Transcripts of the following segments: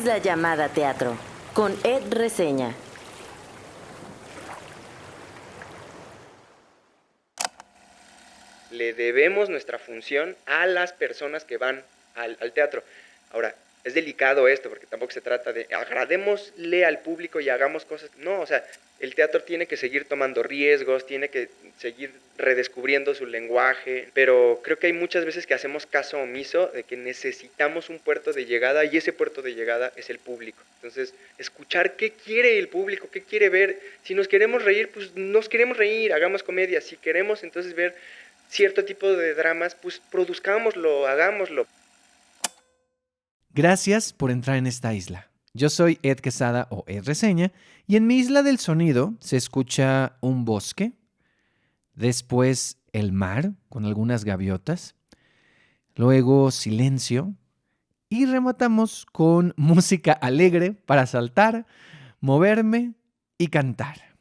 Isla llamada Teatro, con Ed Reseña. Le debemos nuestra función a las personas que van al teatro. Ahora, es delicado esto, porque tampoco se trata de agradémosle al público y hagamos cosas. No, o sea, el teatro tiene que seguir tomando riesgos, tiene que seguir redescubriendo su lenguaje, pero creo que hay muchas veces que hacemos caso omiso de que necesitamos un puerto de llegada y ese puerto de llegada es el público. Entonces, escuchar qué quiere el público, qué quiere ver. Si nos queremos reír, pues nos queremos reír, hagamos comedia. Si queremos entonces ver cierto tipo de dramas, pues produzcámoslo, hagámoslo. Gracias por entrar en esta isla. Yo soy Ed Quesada o Ed Reseña y en mi isla del sonido se escucha un bosque, después el mar con algunas gaviotas, luego silencio y rematamos con música alegre para saltar, moverme y cantar.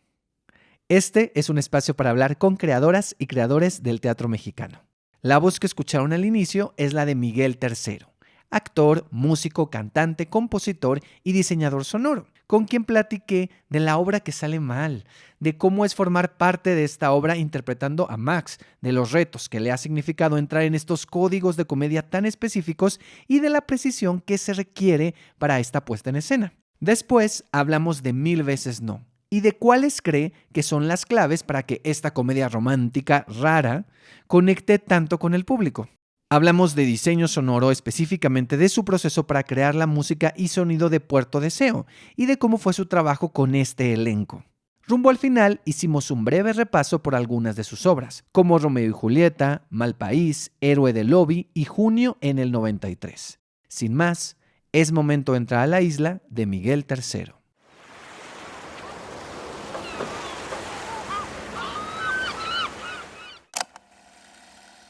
Este es un espacio para hablar con creadoras y creadores del teatro mexicano. La voz que escucharon al inicio es la de Miguel III, actor, músico, cantante, compositor y diseñador sonoro, con quien platiqué de la obra que sale mal, de cómo es formar parte de esta obra interpretando a Max, de los retos que le ha significado entrar en estos códigos de comedia tan específicos y de la precisión que se requiere para esta puesta en escena. Después hablamos de Mil veces no y de cuáles cree que son las claves para que esta comedia romántica rara conecte tanto con el público. Hablamos de diseño sonoro, específicamente de su proceso para crear la música y sonido de Puerto Deseo y de cómo fue su trabajo con este elenco. Rumbo al final hicimos un breve repaso por algunas de sus obras, como Romeo y Julieta, Malpaís, Héroe del Lobby y Junio en el 93. Sin más, es momento de entrar a la isla de Miguel III.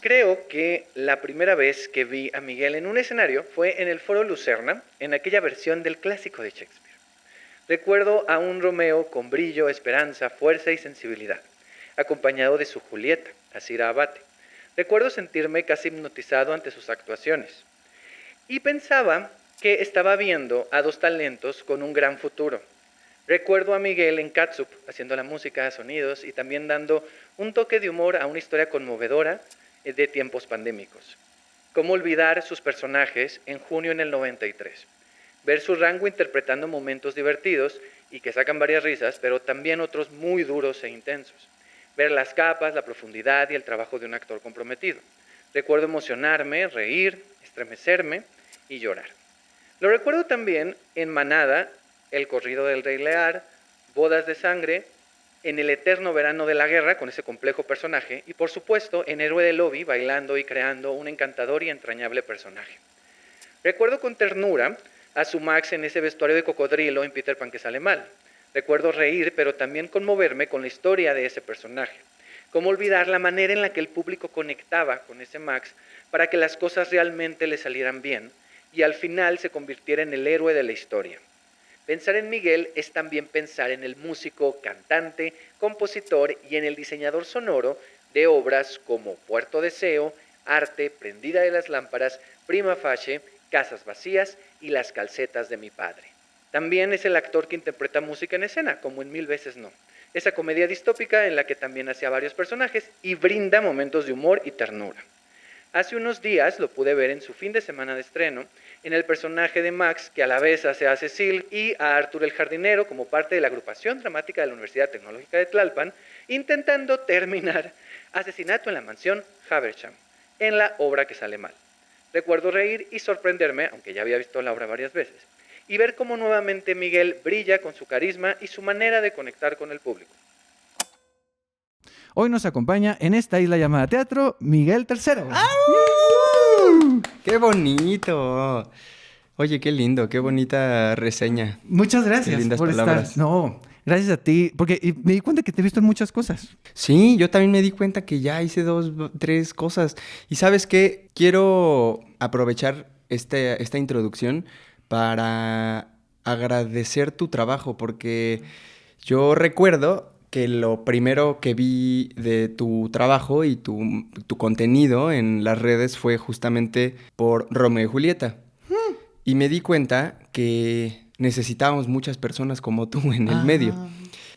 Creo que la primera vez que vi a Miguel en un escenario fue en el Foro Lucerna, en aquella versión del clásico de Shakespeare. Recuerdo a un Romeo con brillo, esperanza, fuerza y sensibilidad, acompañado de su Julieta, Asira Abate. Recuerdo sentirme casi hipnotizado ante sus actuaciones. Y pensaba que estaba viendo a dos talentos con un gran futuro. Recuerdo a Miguel en Catsup, haciendo la música, sonidos y también dando un toque de humor a una historia conmovedora de tiempos pandémicos. ¿Cómo olvidar sus personajes en Junio en el 93? Ver su rango interpretando momentos divertidos y que sacan varias risas, pero también otros muy duros e intensos. Ver las capas, la profundidad y el trabajo de un actor comprometido. Recuerdo emocionarme, reír, estremecerme y llorar. Lo recuerdo también en Manada, El corrido del Rey Lear, Bodas de Sangre, en El eterno verano de la guerra, con ese complejo personaje, y por supuesto en Héroe del Lobby, bailando y creando un encantador y entrañable personaje. Recuerdo con ternura a su Max en ese vestuario de cocodrilo en Peter Pan que sale mal. Recuerdo reír, pero también conmoverme con la historia de ese personaje. Cómo olvidar la manera en la que el público conectaba con ese Max para que las cosas realmente le salieran bien y al final se convirtiera en el héroe de la historia. Pensar en Miguel es también pensar en el músico, cantante, compositor y en el diseñador sonoro de obras como Puerto Deseo, Arte, Prendida de las Lámparas, Prima Facie, Casas Vacías y Las Calcetas de mi Padre. También es el actor que interpreta música en escena, como en Mil veces no. Esa comedia distópica en la que también hace a varios personajes y brinda momentos de humor y ternura. Hace unos días lo pude ver en su fin de semana de estreno, en el personaje de Max, que a la vez hace a Cecil y a Arturo el Jardinero como parte de la agrupación dramática de la Universidad Tecnológica de Tlalpan, intentando terminar Asesinato en la Mansión Haversham, en la obra que sale mal. Recuerdo reír y sorprenderme, aunque ya había visto la obra varias veces, y ver cómo nuevamente Miguel brilla con su carisma y su manera de conectar con el público. Hoy nos acompaña en esta isla llamada Teatro Miguel III. ¡Au! ¡Qué bonito! Oye, qué lindo, qué bonita reseña. Muchas gracias Qué lindas por palabras. estar. No, gracias a ti, porque me di cuenta que te he visto en muchas cosas. Sí, yo también me di cuenta que ya hice 3 cosas. Y ¿sabes qué? Quiero aprovechar esta introducción para agradecer tu trabajo, porque yo recuerdo que lo primero que vi de tu trabajo y tu contenido en las redes fue justamente por Romeo y Julieta. Y me di cuenta que necesitábamos muchas personas como tú en el medio.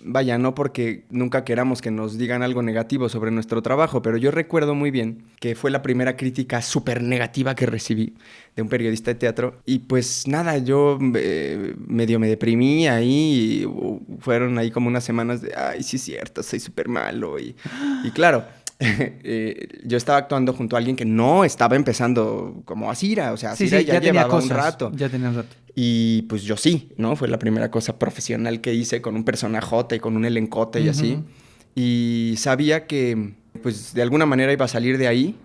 Vaya, no porque nunca queramos que nos digan algo negativo sobre nuestro trabajo, pero yo recuerdo muy bien que fue la primera crítica súper negativa que recibí de un periodista de teatro. Y pues nada, yo medio me deprimí ahí. Fueron ahí como unas semanas de, ay, sí es cierto, soy súper malo. Y claro, yo estaba actuando junto a alguien que no estaba empezando como Asira. O sea, Asira ya llevaba un rato. Ya tenía un rato. Y pues yo sí, ¿no? Fue la primera cosa profesional que hice con un personajote y con un elencote y así. Y sabía que, pues, de alguna manera iba a salir de ahí,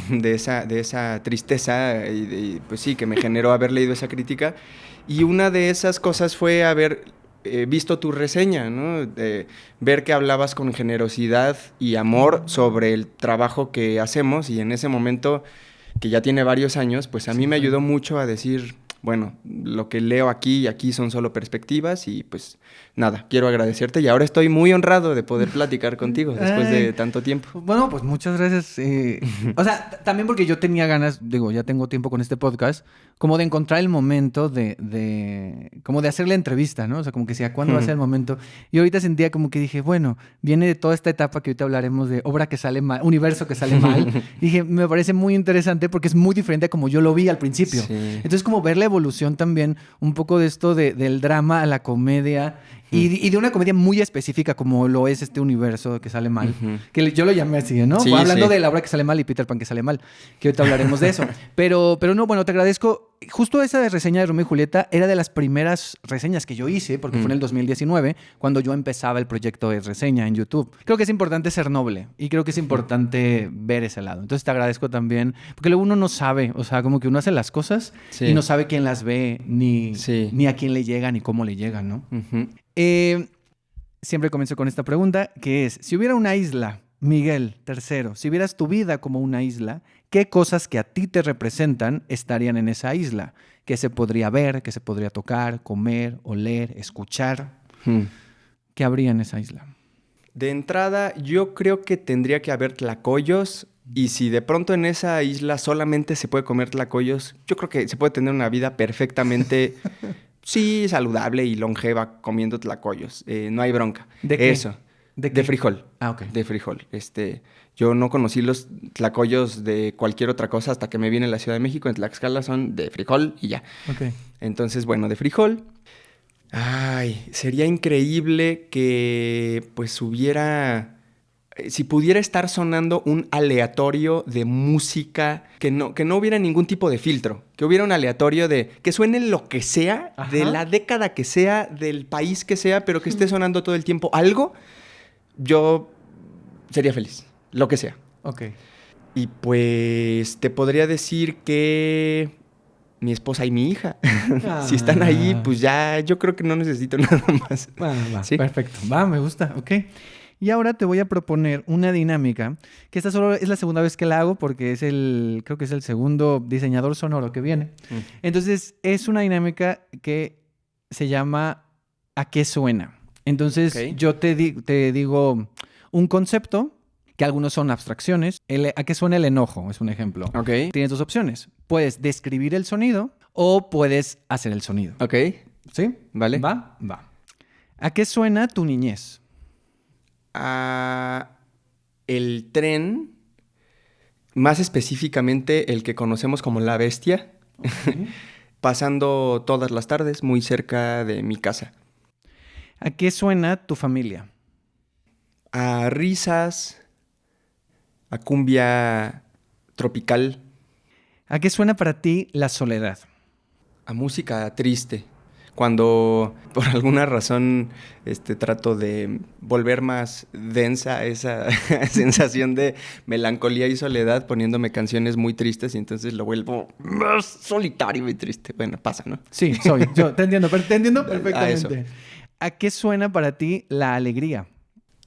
de esa tristeza, y pues sí, que me generó haber leído esa crítica. Y una de esas cosas fue haber visto tu reseña, ¿no? Ver que hablabas con generosidad y amor sobre el trabajo que hacemos. Y en ese momento, que ya tiene varios años, pues a mí me ayudó mucho a decir... Bueno, lo que leo aquí y aquí son solo perspectivas y pues nada, quiero agradecerte y ahora estoy muy honrado de poder platicar contigo después de tanto tiempo. Bueno, pues muchas gracias. O sea, también porque yo tenía ganas, digo, ya tengo tiempo con este podcast, como de encontrar el momento como de hacer la entrevista, ¿no? O sea, como que decía, ¿cuándo va a ser el momento? Y ahorita sentía como que dije, bueno, viene de toda esta etapa que ahorita hablaremos de obra que sale mal, universo que sale mal. Y dije, me parece muy interesante porque es muy diferente a como yo lo vi al principio. Sí. Entonces, como ver la evolución también, un poco de esto del drama a la comedia y de una comedia muy específica como lo es este universo que sale mal, que yo lo llamé así, ¿no? Sí, hablando sí. de la obra que sale mal y Peter Pan que sale mal, que ahorita hablaremos de eso. Pero no, bueno, te agradezco. Justo esa reseña de Romeo y Julieta era de las primeras reseñas que yo hice, porque fue en el 2019, cuando yo empezaba el proyecto de reseña en YouTube. Creo que es importante ser noble y creo que es importante ver ese lado. Entonces te agradezco también, porque luego uno no sabe, o sea, como que uno hace las cosas y no sabe quién las ve, ni a quién le llega, ni cómo le llega, ¿no? Siempre comienzo con esta pregunta, que es, si hubiera una isla, Miguel III, si vieras tu vida como una isla, ¿qué cosas que a ti te representan estarían en esa isla? ¿Qué se podría ver, qué se podría tocar, comer, oler, escuchar? ¿Qué habría en esa isla? De entrada, yo creo que tendría que haber tlacoyos. Y si de pronto en esa isla solamente se puede comer tlacoyos, yo creo que se puede tener una vida perfectamente, sí, saludable y longeva comiendo tlacoyos. No hay bronca. ¿De qué? Eso. ¿De De frijol. Ah, ok. De frijol. Yo no conocí los tlacoyos de cualquier otra cosa hasta que me vine a la Ciudad de México. En Tlaxcala son de frijol y ya. Ok. Entonces, bueno, de frijol. Ay, sería increíble que pues hubiera... Si pudiera estar sonando un aleatorio de música, que no hubiera ningún tipo de filtro, que hubiera un aleatorio de que suene lo que sea, de la década que sea, del país que sea, pero que esté sonando todo el tiempo algo, yo sería feliz, lo que sea. Ok. Y pues te podría decir que mi esposa y mi hija, si están ahí, pues ya yo creo que no necesito nada más. Va, ¿Sí? Perfecto. Va, me gusta. Ok. Y ahora te voy a proponer una dinámica, que esta solo es la segunda vez que la hago porque creo que es el segundo diseñador sonoro que viene. Entonces, es una dinámica que se llama ¿a qué suena? Entonces, yo te digo un concepto, que algunos son abstracciones. ¿A qué suena el enojo? Es un ejemplo. Ok. Tienes dos opciones. Puedes describir el sonido o puedes hacer el sonido. Ok. ¿Sí? Vale. Va. ¿A qué suena tu niñez? A el tren, más específicamente el que conocemos como La Bestia, pasando todas las tardes muy cerca de mi casa. ¿A qué suena tu familia? A risas, a cumbia tropical, ¿A qué suena para ti la soledad? a música triste. Cuando por alguna razón trato de volver más densa esa sensación de melancolía y soledad poniéndome canciones muy tristes y entonces lo vuelvo más solitario y triste. Bueno, pasa, ¿no? Sí, yo te entiendo perfectamente. A eso. ¿A qué suena para ti la alegría?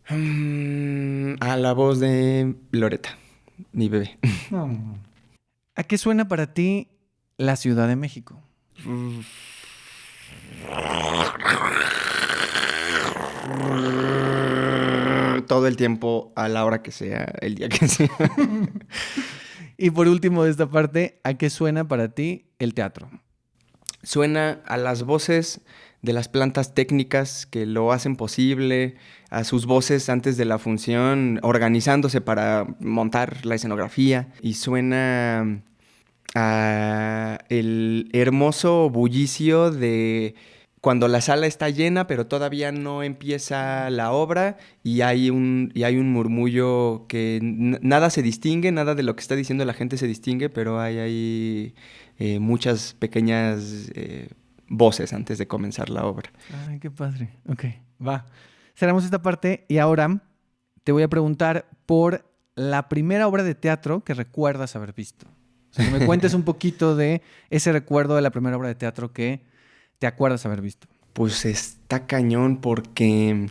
A la voz de Loreta, mi bebé. ¿A qué suena para ti la Ciudad de México? Todo el tiempo, a la hora que sea, el día que sea. Y por último de esta parte, ¿a qué suena para ti el teatro? suena a las voces de las plantas técnicas que lo hacen posible, a sus voces antes de la función, organizándose para montar la escenografía, y suena a el hermoso bullicio de cuando la sala está llena, pero todavía no empieza la obra y hay un murmullo que nada se distingue, nada de lo que está diciendo la gente se distingue, pero hay ahí muchas pequeñas voces antes de comenzar la obra. Ay, qué padre. Ok, va. Cerramos esta parte y ahora te voy a preguntar por la primera obra de teatro que recuerdas haber visto. O sea, que me cuentes un poquito de ese recuerdo de la primera obra de teatro que te acuerdas haber visto. Pues está cañón porque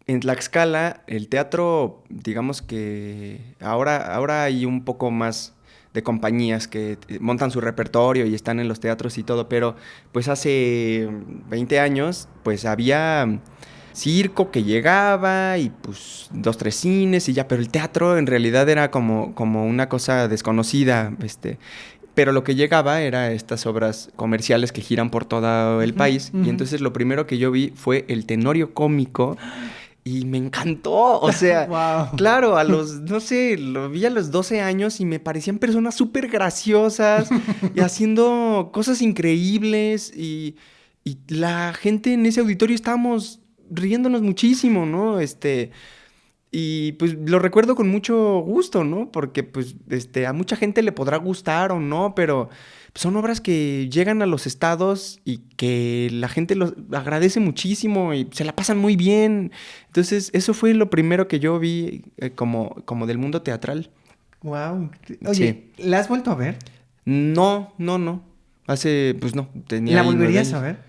en Tlaxcala el teatro, digamos que ahora hay un poco más de compañías que montan su repertorio y están en los teatros y todo, pero pues hace 20 años pues había circo que llegaba y pues 2, 3 cines y ya, pero el teatro en realidad era como una cosa desconocida, pero lo que llegaba era estas obras comerciales que giran por todo el país. Y entonces lo primero que yo vi fue el Tenorio Cómico y me encantó. O sea, wow. Claro, no sé, lo vi a los 12 años y me parecían personas súper graciosas y haciendo cosas increíbles y la gente en ese auditorio estábamos riéndonos muchísimo, ¿no? Y pues lo recuerdo con mucho gusto, ¿no? Porque pues a mucha gente le podrá gustar o no, pero son obras que llegan a los estados y que la gente los agradece muchísimo y se la pasan muy bien. Entonces, eso fue lo primero que yo vi como del mundo teatral. Wow. Oye, Sí. ¿la has vuelto a ver? No. Pues no, tenía ¿La ahí 9 volverías años. a ver?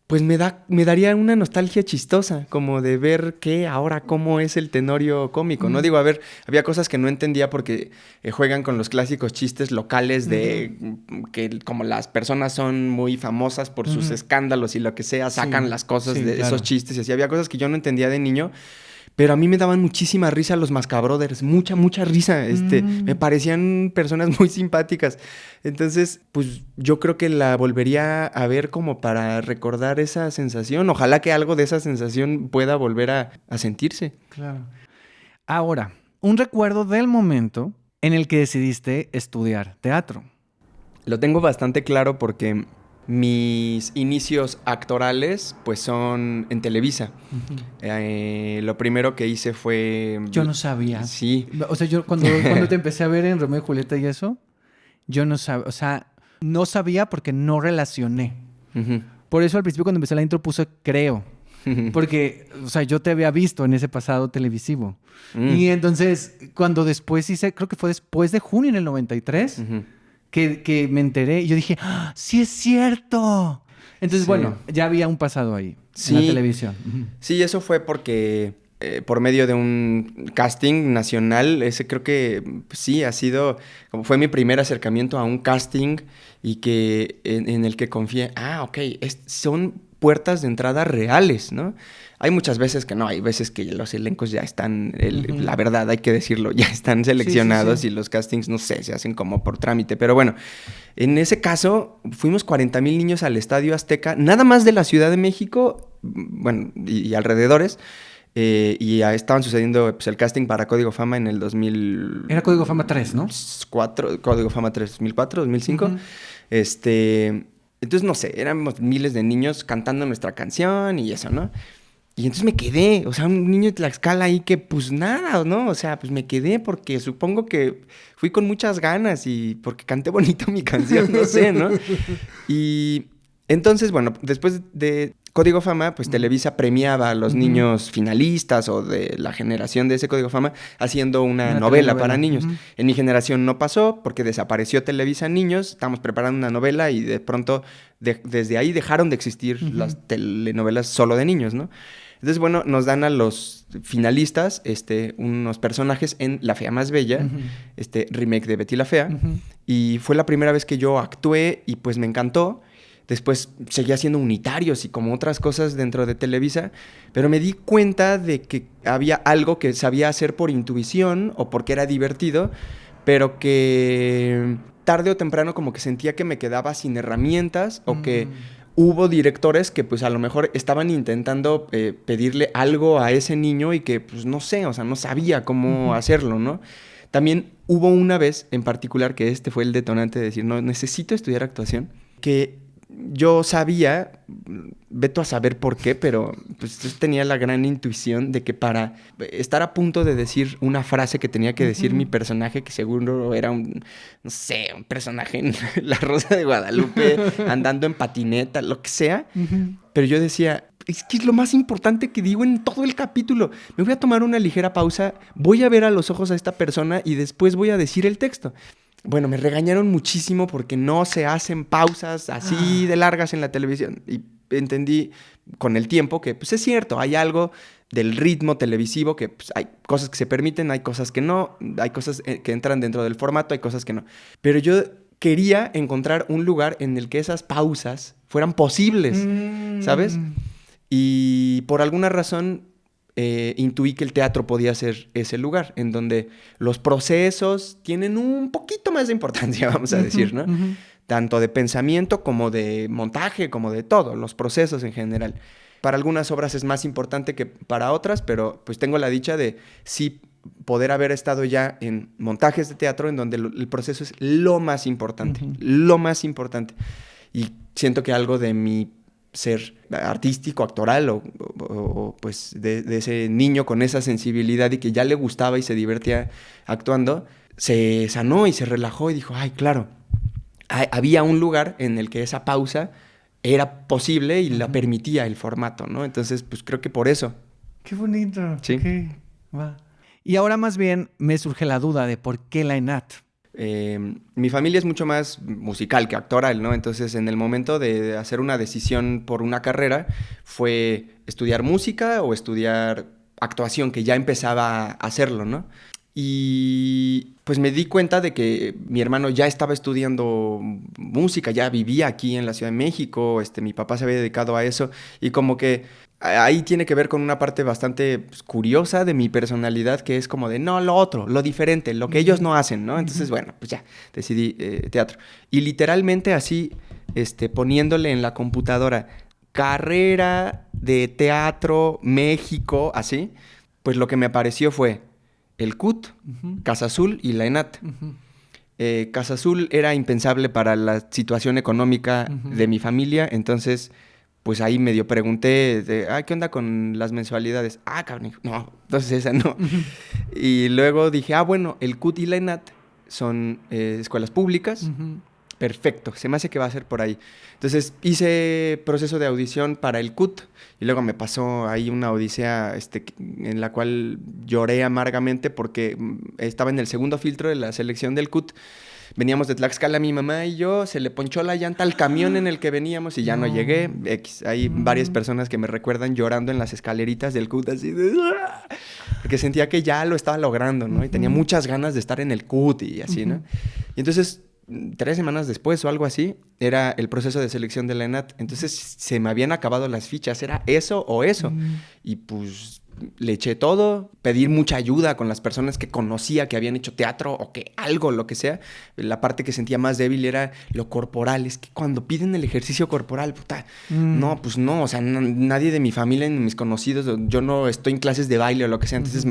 Pues me daría una nostalgia chistosa, como de ver ahora cómo es el Tenorio Cómico, ¿no? Digo, a ver, había cosas que no entendía porque juegan con los clásicos chistes locales de que como las personas son muy famosas por sus escándalos y lo que sea, sacan Sí, las cosas sí, de claro. esos chistes y así. Había cosas que yo no entendía de niño, pero a mí me daban muchísima risa los Mascabrothers, mucha risa. Me parecían personas muy simpáticas. Entonces, pues yo creo que la volvería a ver como para recordar esa sensación. Ojalá que algo de esa sensación pueda volver a sentirse. Claro. Ahora, un recuerdo del momento en el que decidiste estudiar teatro. Lo tengo bastante claro porque mis inicios actorales pues son en Televisa. Lo primero que hice fue... Yo no sabía. Sí. O sea, yo cuando te empecé a ver en Romeo y Julieta y eso, yo no sabía, o sea, no sabía porque no relacioné. Ujú. Por eso al principio cuando empecé la intro puse creo. Porque, o sea, yo te había visto en ese pasado televisivo. Y entonces, cuando después hice, creo que fue después de junio en el 93, Ujú. que me enteré y yo dije, ¡ah, sí es cierto! Entonces, Sí. bueno, ya había un pasado ahí, Sí. en la televisión. Sí, eso fue porque por medio de un casting nacional, ese creo que sí ha sido, como fue mi primer acercamiento a un casting y que en el que confié, ok, son puertas de entrada reales, ¿no? Hay muchas veces que no, hay veces que los elencos ya están, la verdad hay que decirlo, ya están seleccionados sí. y los castings, no sé, se hacen como por trámite, pero bueno, en ese caso fuimos 40,000 niños al Estadio Azteca, nada más de la Ciudad de México, bueno, y alrededores, y estaban sucediendo pues, el casting para Código Fama en el 2000... Era Código Fama 3, ¿no? Código Fama 3, 2004, 2005. Entonces, no sé, éramos miles de niños cantando nuestra canción y eso, ¿no? Y entonces me quedé, o sea, un niño de Tlaxcala ahí que pues nada, ¿no? O sea, pues me quedé porque supongo que fui con muchas ganas y porque canté bonito mi canción, no sé, ¿no? Y entonces, bueno, después de Código Fama, pues Televisa premiaba a los niños finalistas o de la generación de ese Código Fama haciendo una novela para niños. En mi generación no pasó porque desapareció Televisa Niños, estamos preparando una novela y de pronto desde ahí dejaron de existir las telenovelas solo de niños, ¿no? Entonces, bueno, nos dan a los finalistas unos personajes en La Fea Más Bella, remake de Betty la Fea, y fue la primera vez que yo actué y pues me encantó. Después seguía haciendo unitarios y como otras cosas dentro de Televisa, pero me di cuenta de que había algo que sabía hacer por intuición o porque era divertido, pero que tarde o temprano como que sentía que me quedaba sin herramientas o que hubo directores que pues a lo mejor estaban intentando pedirle algo a ese niño y que pues no sé, o sea, no sabía cómo hacerlo, ¿no? También hubo una vez en particular que este fue el detonante de decir, no, necesito estudiar actuación, que yo sabía, veto a saber por qué, pero pues tenía la gran intuición de que para estar a punto de decir una frase que tenía que decir mi personaje, que seguro era un personaje en La Rosa de Guadalupe, andando en patineta, lo que sea, pero yo decía, es que es lo más importante que digo en todo el capítulo. Me voy a tomar una ligera pausa, voy a ver a los ojos a esta persona y después voy a decir el texto. Bueno, me regañaron muchísimo porque no se hacen pausas así de largas en la televisión. Y entendí con el tiempo que, pues es cierto, hay algo del ritmo televisivo que pues, hay cosas que se permiten, hay cosas que no, hay cosas que entran dentro del formato, hay cosas que no. Pero yo quería encontrar un lugar en el que esas pausas fueran posibles, ¿sabes? Y por alguna razón intuí que el teatro podía ser ese lugar en donde los procesos tienen un poquito más de importancia, vamos a decir, ¿no? Tanto de pensamiento como de montaje, como de todo, los procesos en general. Para algunas obras es más importante que para otras, pero pues tengo la dicha de sí poder haber estado ya en montajes de teatro en donde el proceso es lo más importante, lo más importante. Y siento que algo de mi ser artístico, actoral o pues de ese niño con esa sensibilidad y que ya le gustaba y se divertía actuando, se sanó y se relajó y dijo, ay, claro, había un lugar en el que esa pausa era posible y la permitía el formato, ¿no? Entonces, pues creo que por eso. Qué bonito. Sí. Okay. Va. Y ahora más bien me surge la duda de por qué la ENAT. Mi familia es mucho más musical que actoral, ¿no? Entonces, en el momento de hacer una decisión por una carrera, fue estudiar música o estudiar actuación, que ya empezaba a hacerlo, ¿no? Y pues me di cuenta de que mi hermano ya estaba estudiando música, ya vivía aquí en la Ciudad de México, mi papá se había dedicado a eso, y como que ahí tiene que ver con una parte bastante pues, curiosa de mi personalidad, que es como de, no, lo otro, lo diferente, lo que ellos no hacen, ¿no? Entonces, bueno, pues ya, decidí teatro. Y literalmente así, poniéndole en la computadora, carrera de teatro México, así, pues lo que me apareció fue el CUT, Casa Azul y la ENAT. Casa Azul era impensable para la situación económica de mi familia, entonces pues ahí medio pregunté, ¿qué onda con las mensualidades? Cabrón, no, entonces esa no. Y luego dije, bueno, el CUT y la ENAT son escuelas públicas. Perfecto, se me hace que va a ser por ahí. Entonces hice proceso de audición para el CUT y luego me pasó ahí una odisea en la cual lloré amargamente porque estaba en el segundo filtro de la selección del CUT. Veníamos de Tlaxcala mi mamá y yo, se le ponchó la llanta al camión en el que veníamos y ya no llegué. Hay varias personas que me recuerdan llorando en las escaleritas del CUT así de... porque sentía que ya lo estaba logrando, ¿no? Y tenía muchas ganas de estar en el CUT y así, ¿no? Y entonces 3 semanas después o algo así, era el proceso de selección de la ENAT. Entonces se me habían acabado las fichas, era eso o eso. Y pues le eché todo, pedí mucha ayuda con las personas que conocía que habían hecho teatro o que algo, lo que sea. La parte que sentía más débil era lo corporal. Es que cuando piden el ejercicio corporal, puta, no, pues no, o sea, nadie de mi familia ni mis conocidos, yo no estoy en clases de baile o lo que sea, entonces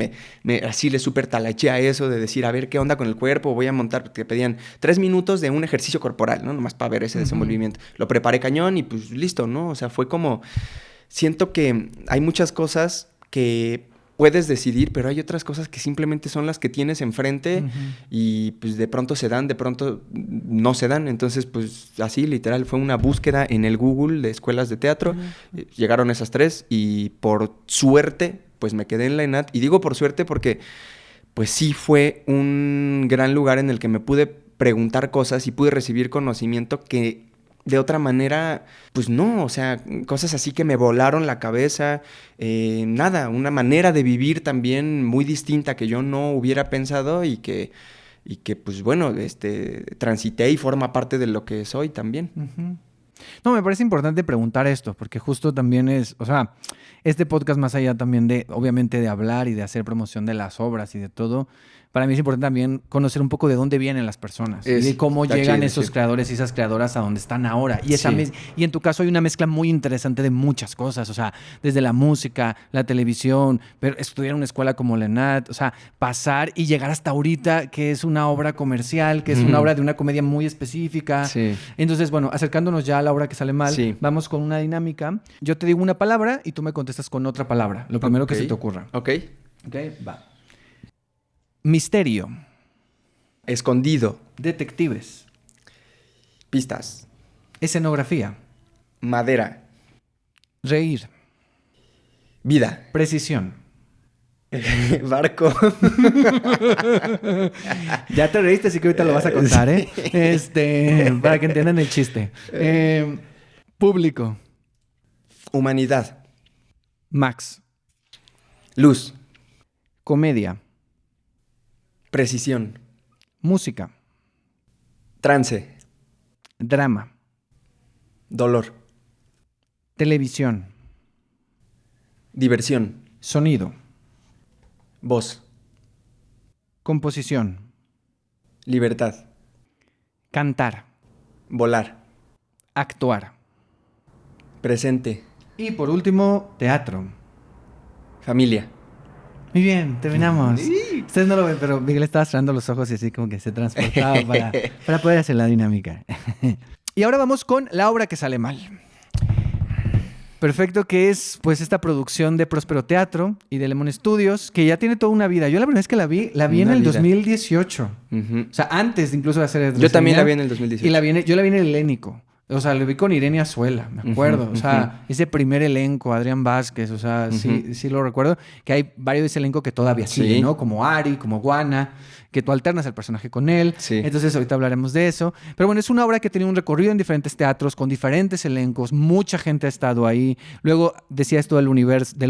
así le súper talaché a eso de decir, a ver, ¿qué onda con el cuerpo? Voy a montar, porque pedían 3 minutos de un ejercicio corporal, ¿no? Nomás para ver ese desenvolvimiento. Lo preparé cañón y pues listo, ¿no? O sea, fue como, siento que hay muchas cosas que puedes decidir, pero hay otras cosas que simplemente son las que tienes enfrente y pues de pronto se dan, de pronto no se dan. Entonces pues así literal fue una búsqueda en el Google de escuelas de teatro. Llegaron esas 3 y por suerte pues me quedé en la ENAT. Y digo por suerte porque pues sí fue un gran lugar en el que me pude preguntar cosas y pude recibir conocimiento que de otra manera, pues no, o sea, cosas así que me volaron la cabeza, nada, una manera de vivir también muy distinta que yo no hubiera pensado y que pues bueno, transité y forma parte de lo que soy también. No, me parece importante preguntar esto, porque justo también es, o sea, este podcast más allá también de, obviamente, de hablar y de hacer promoción de las obras y de todo, para mí es importante también conocer un poco de dónde vienen las personas y de cómo Está llegan chido, esos sí. creadores y esas creadoras a donde están ahora. Y, Sí. y en tu caso hay una mezcla muy interesante de muchas cosas, o sea, desde la música, la televisión, pero estudiar en una escuela como la ENAD, o sea, pasar y llegar hasta ahorita, que es una obra comercial, que es una obra de una comedia muy específica. Sí. Entonces, bueno, acercándonos ya a la obra que sale mal, Sí. vamos con una dinámica. Yo te digo una palabra y tú me contestas con otra palabra, lo primero que Ok. se te ocurra. Ok. Ok, va. Misterio. Escondido. Detectives. Pistas. Escenografía. Madera. Reír. Vida. Precisión. Barco. Ya te reíste, así que ahorita lo vas a contar, ¿eh? Para que entiendan el chiste. Público. Humanidad. Max. Luz. Comedia. Precisión. Música. Trance. Drama. Dolor. Televisión. Diversión. Sonido. Voz. Composición. Libertad. Cantar. Volar. Actuar. Presente. Y por último, teatro. Familia. Muy bien, terminamos. Ustedes no lo ven, pero Miguel estaba cerrando los ojos y así como que se transportaba para poder hacer la dinámica. Y ahora vamos con la obra que sale mal. Perfecto, que es pues esta producción de Próspero Teatro y de Lemon Studios, que ya tiene toda una vida. Yo la primera vez que la vi en Una el vida. 2018. Ujú. O sea, antes incluso de hacer el Yo también reseña. la vi en el 2018. Y yo la vi en el Helénico. O sea, lo vi con Irene Azuela, me acuerdo. Ujú, O sea, ese primer elenco, Adrián Vázquez, o sea, sí lo recuerdo. Que hay varios de ese elenco que todavía siguen, Sí. ¿no? Como Ari, como Guana, que tú alternas el personaje con él. Sí. Entonces, ahorita hablaremos de eso. Pero bueno, es una obra que tiene un recorrido en diferentes teatros, con diferentes elencos. Mucha gente ha estado ahí. Luego decía esto del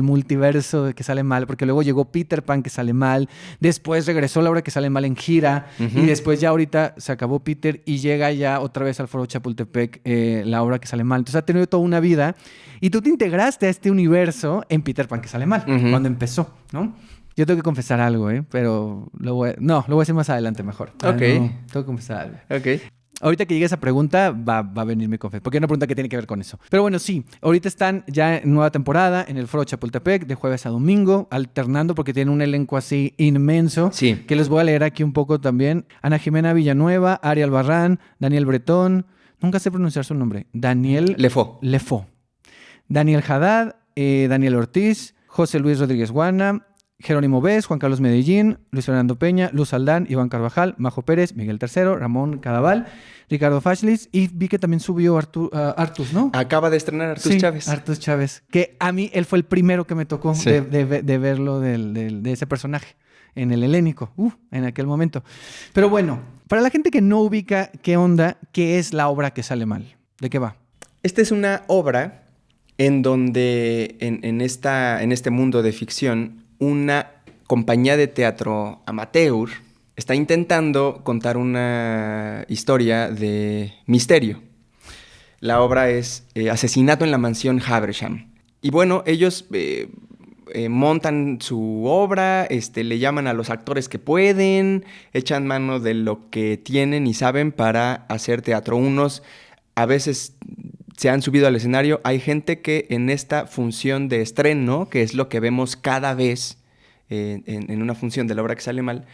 multiverso que sale mal, porque luego llegó Peter Pan, que sale mal. Después regresó la obra que sale mal en gira. Ujú. Y después ya ahorita se acabó Peter y llega ya otra vez al Foro Chapultepec la obra que sale mal. Entonces ha tenido toda una vida. Y tú te integraste a este universo en Peter Pan que sale mal, Ujú. cuando empezó, ¿no? Yo tengo que confesar algo, pero lo voy a decir más adelante mejor. Ok. No, tengo que confesar algo. Ok. Ahorita que llegue esa pregunta, va a venir mi confesión, porque hay una pregunta que tiene que ver con eso. Pero bueno, sí, ahorita están ya en nueva temporada en el Foro Chapultepec, de jueves a domingo, alternando porque tienen un elenco así inmenso, Sí. que les voy a leer aquí un poco también. Ana Jimena Villanueva, Ari Albarrán, Daniel Bretón, nunca sé pronunciar su nombre, Daniel Lefo, Daniel Haddad, Daniel Ortiz, José Luis Rodríguez Guana, Jerónimo Bes, Juan Carlos Medellín, Luis Fernando Peña, Luz Aldán, Iván Carvajal, Majo Pérez, Miguel III, Ramón Cadaval, Ricardo Fachlis, y vi que también subió Artus, ¿no? Acaba de estrenar Artus Sí, Chávez. Artus Chávez. Que a mí él fue el primero que me tocó Sí. de verlo de ese personaje en el Helénico, en aquel momento. Pero bueno, para la gente que no ubica qué onda, ¿qué es la obra que sale mal? ¿De qué va? Esta es una obra en donde en este mundo de ficción, una compañía de teatro amateur está intentando contar una historia de misterio. La obra es Asesinato en la mansión Haversham. Y bueno, ellos montan su obra, le llaman a los actores que pueden, echan mano de lo que tienen y saben para hacer teatro. Unos a veces se han subido al escenario. Hay gente que en esta función de estreno, que es lo que vemos cada vez en una función de la obra que sale mal,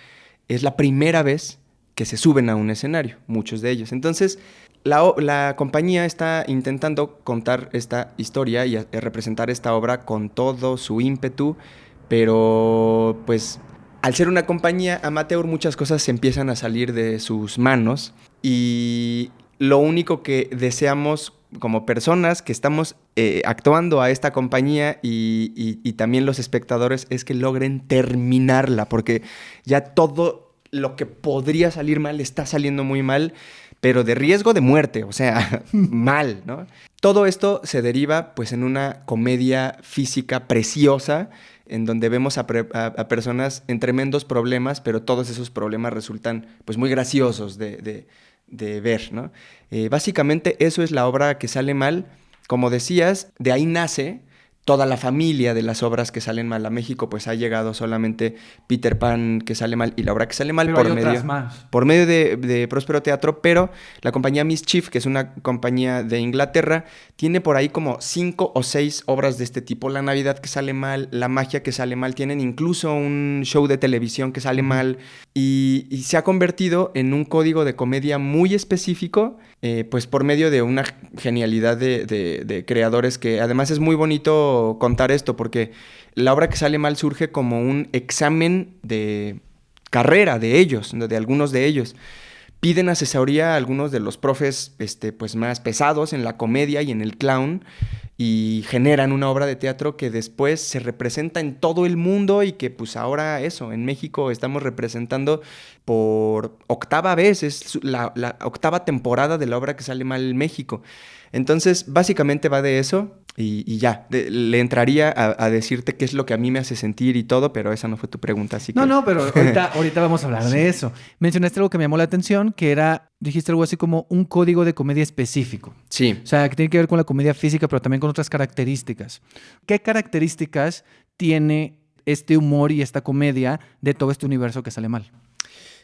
es la primera vez que se suben a un escenario, muchos de ellos. Entonces, la compañía está intentando contar esta historia y representar esta obra con todo su ímpetu, pero pues al ser una compañía amateur muchas cosas se empiezan a salir de sus manos y lo único que deseamos como personas que estamos actuando a esta compañía y también los espectadores es que logren terminarla, porque ya todo lo que podría salir mal está saliendo muy mal, pero de riesgo de muerte, o sea, mal, ¿no? Todo esto se deriva pues en una comedia física preciosa en donde vemos a personas en tremendos problemas, pero todos esos problemas resultan pues muy graciosos de ver, ¿no? Básicamente eso es la obra que sale mal. Como decías, de ahí nace toda la familia de las obras que salen mal a México, pues ha llegado solamente Peter Pan que sale mal y la obra que sale mal Pero hay otras más. por medio de Próspero Teatro, pero la compañía Mischief, que es una compañía de Inglaterra, tiene por ahí como 5 o 6 obras de este tipo. La Navidad que sale mal, La Magia que sale mal, tienen incluso un show de televisión que sale mal y se ha convertido en un código de comedia muy específico, pues por medio de una genialidad de creadores, que además es muy bonito contar esto porque la obra que sale mal surge como un examen de carrera de ellos, de algunos de ellos. Piden asesoría a algunos de los profes pues más pesados en la comedia y en el clown y generan una obra de teatro que después se representa en todo el mundo y que pues ahora eso, en México estamos representando por 8ª vez, es la 8ª temporada de la obra que sale mal en México. Entonces, básicamente va de eso y ya, le entraría a decirte qué es lo que a mí me hace sentir y todo, pero esa no fue tu pregunta, así que... No, pero ahorita vamos a hablar de eso. Mencionaste algo que me llamó la atención, que dijiste algo así como un código de comedia específico. Sí. O sea, que tiene que ver con la comedia física, pero también con otras características. ¿Qué características tiene este humor y esta comedia de todo este universo que sale mal?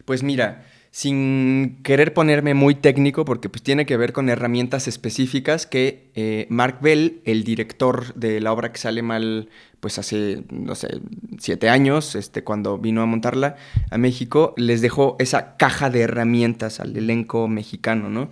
Pues mira, sin querer ponerme muy técnico, porque pues tiene que ver con herramientas específicas que Mark Bell, el director de la obra que sale mal, pues hace, no sé, 7 años, cuando vino a montarla a México, les dejó esa caja de herramientas al elenco mexicano, ¿no?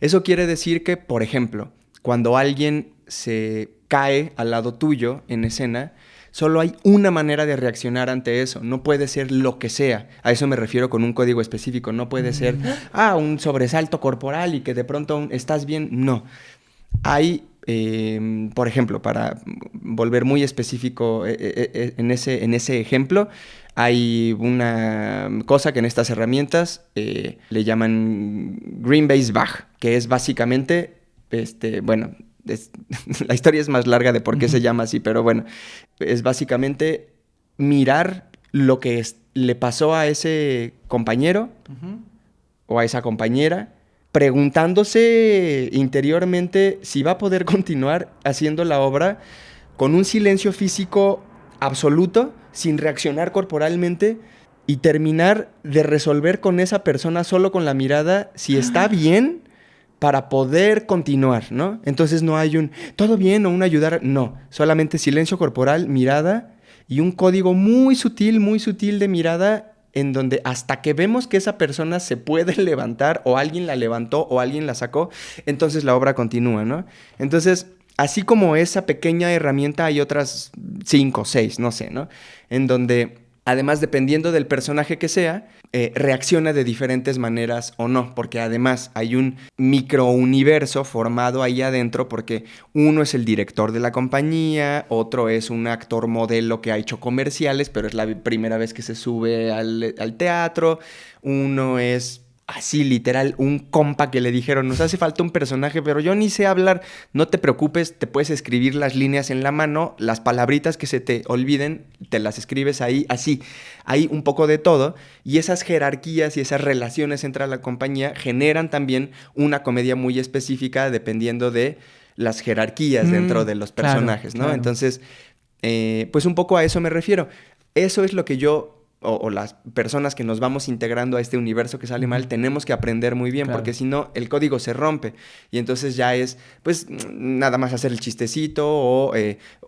Eso quiere decir que, por ejemplo, cuando alguien se cae al lado tuyo en escena, solo hay una manera de reaccionar ante eso. No puede ser lo que sea. A eso me refiero con un código específico. No puede ser, un sobresalto corporal y que de pronto estás bien. No. Hay, por ejemplo, para volver muy específico en ese ejemplo, hay una cosa que en estas herramientas le llaman Green Bass Bag, que es básicamente, la historia es más larga de por qué se llama así, pero bueno, es básicamente mirar lo que le pasó a ese compañero o a esa compañera, preguntándose interiormente si va a poder continuar haciendo la obra con un silencio físico absoluto, sin reaccionar corporalmente, y terminar de resolver con esa persona solo con la mirada si está bien, para poder continuar, ¿no? Entonces no hay un todo bien o un ayudar, no. Solamente silencio corporal, mirada y un código muy sutil de mirada en donde hasta que vemos que esa persona se puede levantar o alguien la levantó o alguien la sacó, entonces la obra continúa, ¿no? Entonces, así como esa pequeña herramienta hay otras 5 o 6, no sé, ¿no? En donde, además, dependiendo del personaje que sea, reacciona de diferentes maneras o no, porque además hay un microuniverso formado ahí adentro, porque uno es el director de la compañía, otro es un actor modelo que ha hecho comerciales, pero es la primera vez que se sube al teatro, uno es... así, literal, un compa que le dijeron, nos hace falta un personaje, pero yo ni sé hablar. No te preocupes, te puedes escribir las líneas en la mano, las palabritas que se te olviden, te las escribes ahí, así. Hay un poco de todo, y esas jerarquías y esas relaciones entre la compañía generan también una comedia muy específica dependiendo de las jerarquías dentro de los personajes, ¿no? Claro. Entonces, pues un poco a eso me refiero. Eso es lo que yo... O las personas que nos vamos integrando a este universo que sale mal, tenemos que aprender muy bien, porque si no, el código se rompe. Y entonces ya es, pues, nada más hacer el chistecito o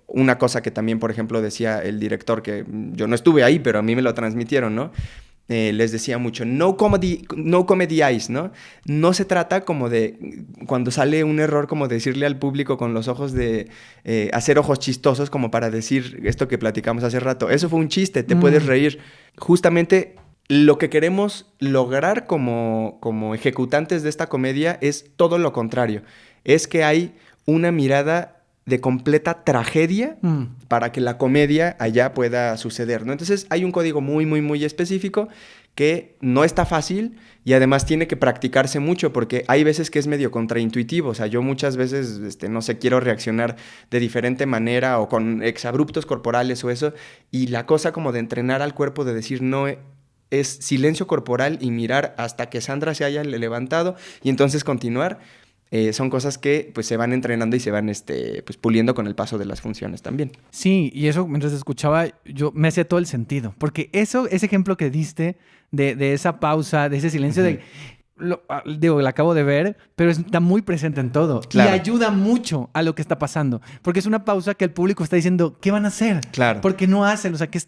una cosa que también, por ejemplo, decía el director, que yo no estuve ahí, pero a mí me lo transmitieron, ¿no? Les decía mucho, no comedy eyes, ¿no? No se trata como de, cuando sale un error, como decirle al público con los ojos de hacer ojos chistosos, como para decir esto que platicamos hace rato. Eso fue un chiste, te puedes reír. Justamente lo que queremos lograr como ejecutantes de esta comedia es todo lo contrario. Es que hay una mirada de completa tragedia para que la comedia allá pueda suceder, ¿no? Entonces hay un código muy, muy, muy específico que no está fácil y además tiene que practicarse mucho, porque hay veces que es medio contraintuitivo. O sea, yo muchas veces, no sé, quiero reaccionar de diferente manera o con exabruptos corporales o eso, y la cosa como de entrenar al cuerpo, de decir no... es silencio corporal y mirar hasta que Sandra se haya levantado y entonces continuar. son cosas que pues se van entrenando y se van pues puliendo con el paso de las funciones también. Sí, y eso mientras escuchaba, yo me hacía todo el sentido. Porque ese ejemplo que diste de esa pausa, de ese silencio de... Digo, la acabo de ver, pero está muy presente en todo. Claro. Y ayuda mucho a lo que está pasando. Porque es una pausa que el público está diciendo, ¿qué van a hacer? Claro. Porque no hacen, o sea, ¿qué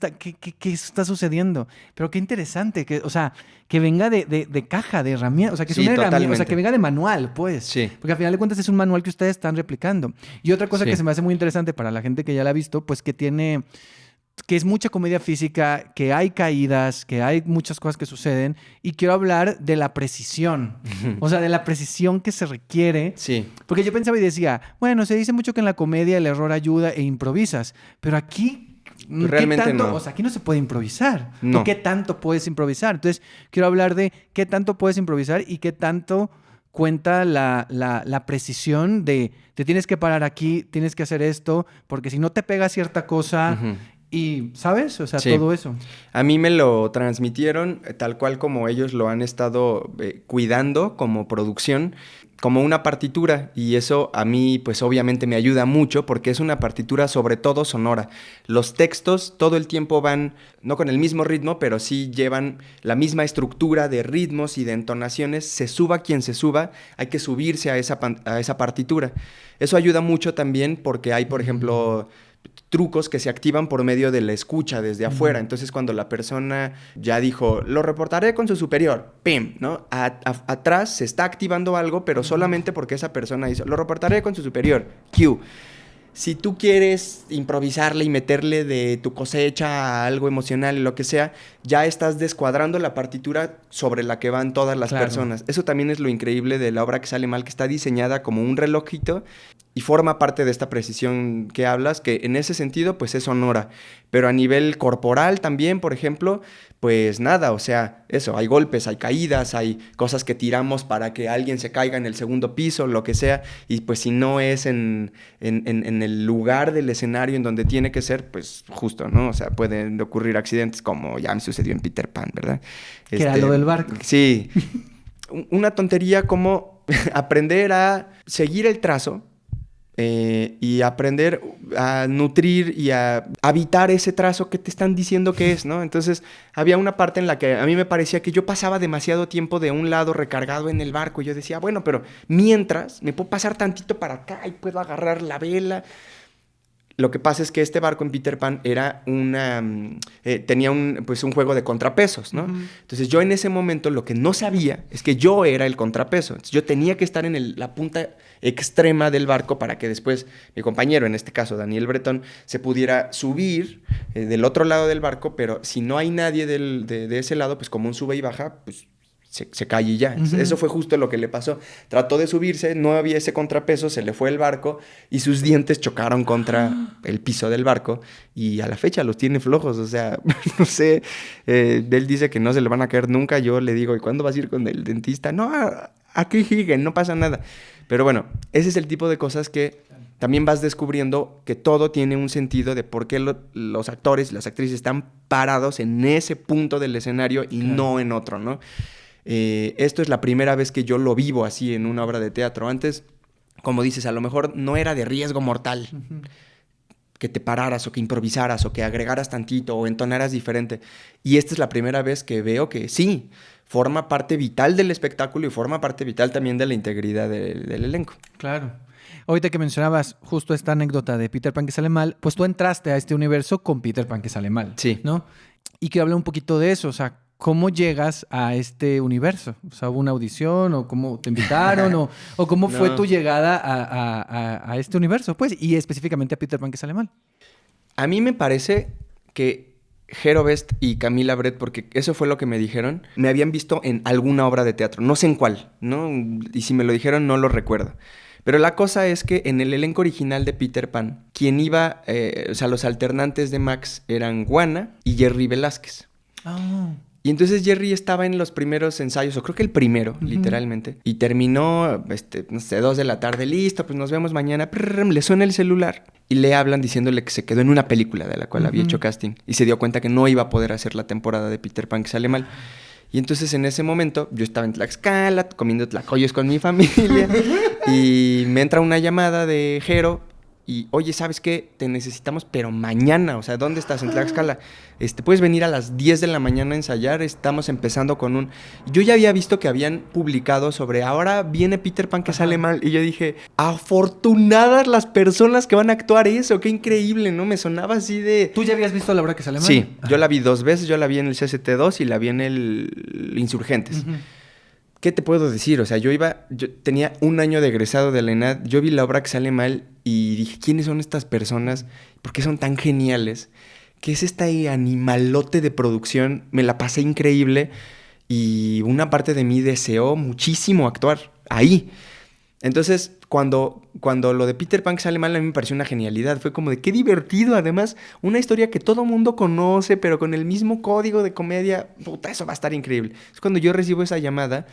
está sucediendo? Pero qué interesante, o sea, que venga de caja, de herramienta, o sea, que es Sí, una herramienta, o sea, totalmente. que venga de manual, pues. Sí. Porque al final de cuentas es un manual que ustedes están replicando. Y otra cosa Sí. que se me hace muy interesante para la gente que ya la ha visto, pues que es mucha comedia física, que hay caídas, que hay muchas cosas que suceden, y quiero hablar de la precisión, o sea, de la precisión que se requiere. Sí. Porque yo pensaba y decía, bueno, se dice mucho que en la comedia el error ayuda e improvisas, pero aquí... Pues realmente ¿qué tanto? no. O sea, aquí no se puede improvisar. No. ¿O qué tanto puedes improvisar? Entonces, quiero hablar de qué tanto puedes improvisar y qué tanto cuenta la precisión de te tienes que parar aquí, tienes que hacer esto, porque si no te pega cierta cosa... Ujú. Y, ¿sabes? O sea, Sí. todo eso. A mí me lo transmitieron tal cual como ellos lo han estado cuidando como producción, como una partitura. Y eso a mí, pues obviamente me ayuda mucho porque es una partitura sobre todo sonora. Los textos todo el tiempo van, no con el mismo ritmo, pero sí llevan la misma estructura de ritmos y de entonaciones. Se suba quien se suba, hay que subirse a esa partitura. Eso ayuda mucho también porque hay, por ejemplo... trucos que se activan por medio de la escucha desde afuera. Entonces, cuando la persona ya dijo, lo reportaré con su superior, ¡pim!, ¿no? Atrás se está activando algo, pero solamente porque esa persona hizo, lo reportaré con su superior, Q. Si tú quieres improvisarle y meterle de tu cosecha a algo emocional y lo que sea, ya estás descuadrando la partitura sobre la que van todas las Claro. personas. Eso también es lo increíble de la obra que sale mal, que está diseñada como un relojito y forma parte de esta precisión que hablas, que en ese sentido pues es sonora. Pero a nivel corporal también, por ejemplo, pues nada, o sea, eso, hay golpes, hay caídas, hay cosas que tiramos para que alguien se caiga en el segundo piso, lo que sea, y pues si no es en el lugar del escenario en donde tiene que ser, pues justo, ¿no? O sea, pueden ocurrir accidentes como ya me sucedió en Peter Pan, ¿verdad? Que era lo del barco. Sí. Una tontería como aprender a seguir el trazo y aprender a nutrir y a habitar ese trazo que te están diciendo que es, ¿no? Entonces, había una parte en la que a mí me parecía que yo pasaba demasiado tiempo de un lado recargado en el barco. Y yo decía, bueno, pero mientras me puedo pasar tantito para acá y puedo agarrar la vela. Lo que pasa es que este barco en Peter Pan era tenía un juego de contrapesos, ¿no? Ujú. Entonces yo en ese momento lo que no sabía es que yo era el contrapeso. Entonces yo tenía que estar en la punta extrema del barco para que después mi compañero, en este caso Daniel Bretón, se pudiera subir del otro lado del barco, pero si no hay nadie de ese lado, pues como un sube y baja, pues se cae y ya. Uh-huh. Eso fue justo lo que le pasó. Trató de subirse, no había ese contrapeso, se le fue el barco y sus dientes chocaron contra el piso del barco y a la fecha los tiene flojos. O sea, no sé, él dice que no se le van a caer nunca. Yo le digo, ¿y cuándo vas a ir con el dentista? No, aquí siguen, no pasa nada. Pero bueno, ese es el tipo de cosas que también vas descubriendo que todo tiene un sentido de por qué los actores y las actrices están parados en ese punto del escenario y Claro. no en otro, ¿no? Esto es la primera vez que yo lo vivo así en una obra de teatro. Antes, como dices, a lo mejor no era de riesgo mortal Ujú. que te pararas o que improvisaras o que agregaras tantito o entonaras diferente. Y esta es la primera vez que veo que sí, forma parte vital del espectáculo y forma parte vital también de la integridad del elenco. Claro. Ahorita que mencionabas justo esta anécdota de Peter Pan que sale mal, pues tú entraste a este universo con Peter Pan que sale mal, Sí. ¿no? Y quiero hablar un poquito de eso, o sea, ¿cómo llegas a este universo? O sea, ¿hubo una audición o cómo te invitaron o cómo fue No. tu llegada a este universo? Pues, y específicamente a Peter Pan que sale mal. A mí me parece que Jero Best y Camila Brett, porque eso fue lo que me dijeron, me habían visto en alguna obra de teatro, no sé en cuál, ¿no? Y si me lo dijeron no lo recuerdo. Pero la cosa es que en el elenco original de Peter Pan, quien iba, o sea, los alternantes de Max eran Juana y Jerry Velázquez. Oh. Y entonces Jerry estaba en los primeros ensayos, o creo que el primero, literalmente. Y terminó, no sé, 2 de la tarde, listo, pues nos vemos mañana. Prrr, le suena el celular y le hablan diciéndole que se quedó en una película de la cual había hecho casting. Y se dio cuenta que no iba a poder hacer la temporada de Peter Pan que sale mal. Y entonces en ese momento yo estaba en Tlaxcala comiendo tlacoyos con mi familia y me entra una llamada de Jero y, oye, ¿sabes qué? Te necesitamos, pero mañana. O sea, ¿dónde estás? En Tlaxcala. Puedes venir a las 10 de la mañana a ensayar. Estamos empezando con un... Yo ya había visto que habían publicado sobre ahora viene Peter Pan que sale mal. Y yo dije, afortunadas las personas que van a actuar eso. Qué increíble, ¿no? Me sonaba así de... ¿Tú ya habías visto la obra que sale mal? Sí, yo la vi 2 veces. Yo la vi en el CST2 y la vi en el Insurgentes. Ujú. ¿Qué te puedo decir? O sea, yo tenía 1 año de egresado de la ENAD, yo vi la obra que sale mal y dije, ¿quiénes son estas personas? ¿Por qué son tan geniales? ¿Qué es este animalote de producción? Me la pasé increíble y una parte de mí deseó muchísimo actuar ahí. Entonces, cuando lo de Peter Pan que sale mal, a mí me pareció una genialidad. Fue como de qué divertido. Además, una historia que todo mundo conoce, pero con el mismo código de comedia. Puta, eso va a estar increíble. Es cuando yo recibo esa llamada,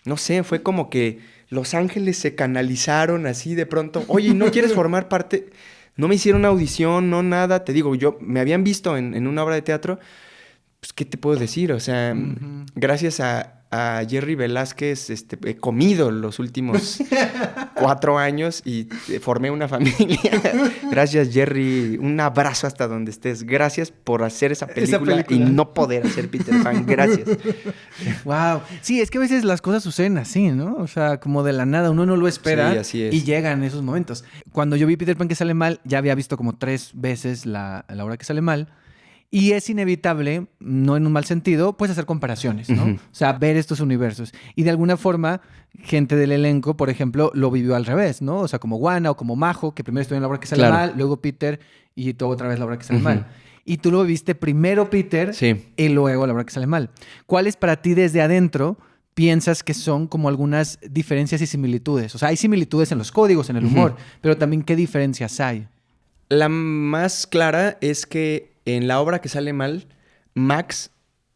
no sé, fue como que Los Ángeles se canalizaron así de pronto. Oye, ¿no quieres formar parte? No me hicieron audición, no nada. Te digo, me habían visto en una obra de teatro. Pues, ¿qué te puedo decir? O sea, gracias a Jerry Velázquez he comido los últimos 4 años y formé una familia. Gracias, Jerry. Un abrazo hasta donde estés. Gracias por hacer esa película y no poder hacer Peter Pan. Gracias. Wow. Sí, es que a veces las cosas suceden así, ¿no? O sea, como de la nada, uno no lo espera. Sí, así es. Y llegan esos momentos. Cuando yo vi Peter Pan que sale mal, ya había visto como 3 veces la obra que sale mal. Y es inevitable, no en un mal sentido, pues hacer comparaciones, ¿no? Uh-huh. O sea, ver estos universos. Y de alguna forma, gente del elenco, por ejemplo, lo vivió al revés, ¿no? O sea, como Juana o como Majo, que primero estuvo en la obra que sale mal, luego Peter y todo otra vez la obra que sale mal. Y tú lo viste primero Peter y luego la obra que sale mal. ¿Cuáles para ti desde adentro piensas que son como algunas diferencias y similitudes? O sea, hay similitudes en los códigos, en el humor, pero también ¿qué diferencias hay? La más clara es que en la obra que sale mal, Max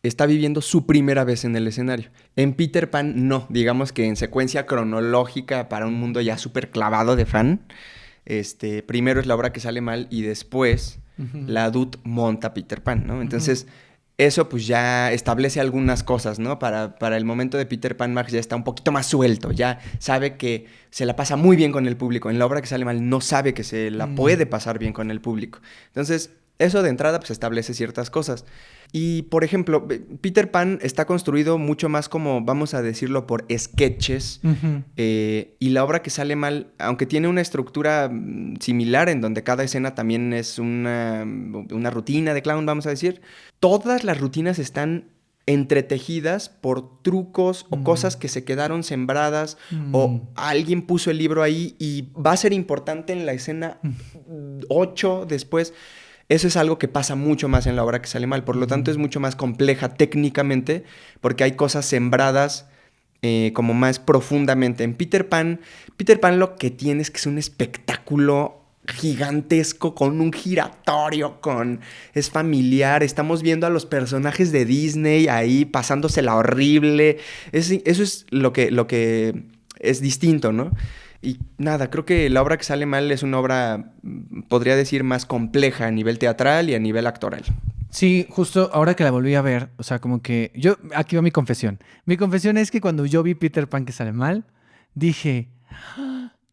está viviendo su primera vez en el escenario. En Peter Pan, no. Digamos que en secuencia cronológica para un mundo ya súper clavado de fan, primero es la obra que sale mal y después la Dut monta Peter Pan, ¿no? Entonces, eso pues ya establece algunas cosas, ¿no? Para el momento de Peter Pan, Max ya está un poquito más suelto. Ya sabe que se la pasa muy bien con el público. En la obra que sale mal no sabe que se la puede pasar bien con el público. Entonces, eso de entrada pues establece ciertas cosas. Y, por ejemplo, Peter Pan está construido mucho más como, vamos a decirlo, por sketches. Y la obra que sale mal, aunque tiene una estructura similar en donde cada escena también es una rutina de clown, vamos a decir, todas las rutinas están entretejidas por trucos o cosas que se quedaron sembradas o alguien puso el libro ahí y va a ser importante en la escena 8 después. Eso es algo que pasa mucho más en la obra que sale mal. Por lo tanto, es mucho más compleja técnicamente porque hay cosas sembradas como más profundamente. En Peter Pan lo que tiene es que es un espectáculo gigantesco con un giratorio, es familiar. Estamos viendo a los personajes de Disney ahí pasándosela horrible. Eso es lo que es distinto, ¿no? Y nada, creo que la obra que sale mal es una obra, podría decir, más compleja a nivel teatral y a nivel actoral. Sí, justo ahora que la volví a ver, o sea, como que aquí va mi confesión. Mi confesión es que cuando yo vi Peter Pan que sale mal, dije,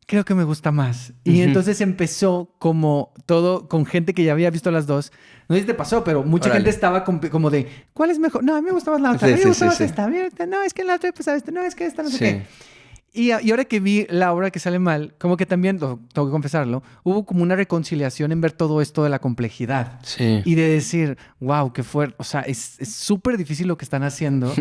creo que me gusta más. Y entonces empezó como todo, con gente que ya había visto las dos. No sé si te pasó, pero mucha gente estaba como de, ¿cuál es mejor? No, a mí me gusta más la otra, a mí me gusta más esta. No, es que la otra, pues, ¿sabes? No, es que esta no sé qué. Y ahora que vi la obra que sale mal, como que también, tengo que confesarlo, hubo como una reconciliación en ver todo esto de la complejidad. Sí. Y de decir, wow, qué fuerte. O sea, es súper difícil lo que están haciendo.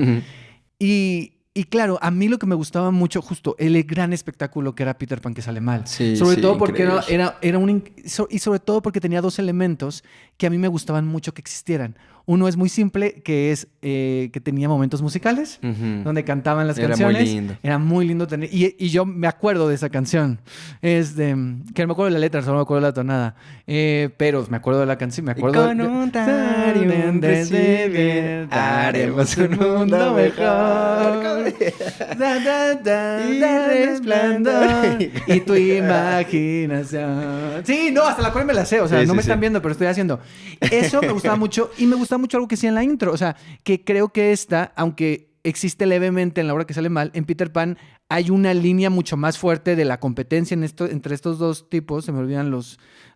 Y claro, a mí lo que me gustaba mucho, justo, el gran espectáculo que era Peter Pan que sale mal. Sí, sobre todo porque increíble. y sobre todo porque tenía 2 elementos que a mí me gustaban mucho que existieran. Uno es muy simple, que es que tenía momentos musicales, donde cantaban las canciones. Era muy lindo. Era muy lindo tener... Y yo me acuerdo de esa canción. Que no me acuerdo de la letra, solo me acuerdo de la tonada. Pero me acuerdo de la canción, me acuerdo... Con un Tarium recibir, haremos un mundo mejor. Y resplandor y tu imaginación. Sí, no, hasta la cual me la sé. O sea, no me están viendo, pero estoy haciendo. Eso me gustaba mucho. Y me gustaba mucho algo que decía en la intro. O sea, que creo que esta, aunque existe levemente en la obra que sale mal, en Peter Pan hay una línea mucho más fuerte de la competencia entre estos dos tipos, se me olvidan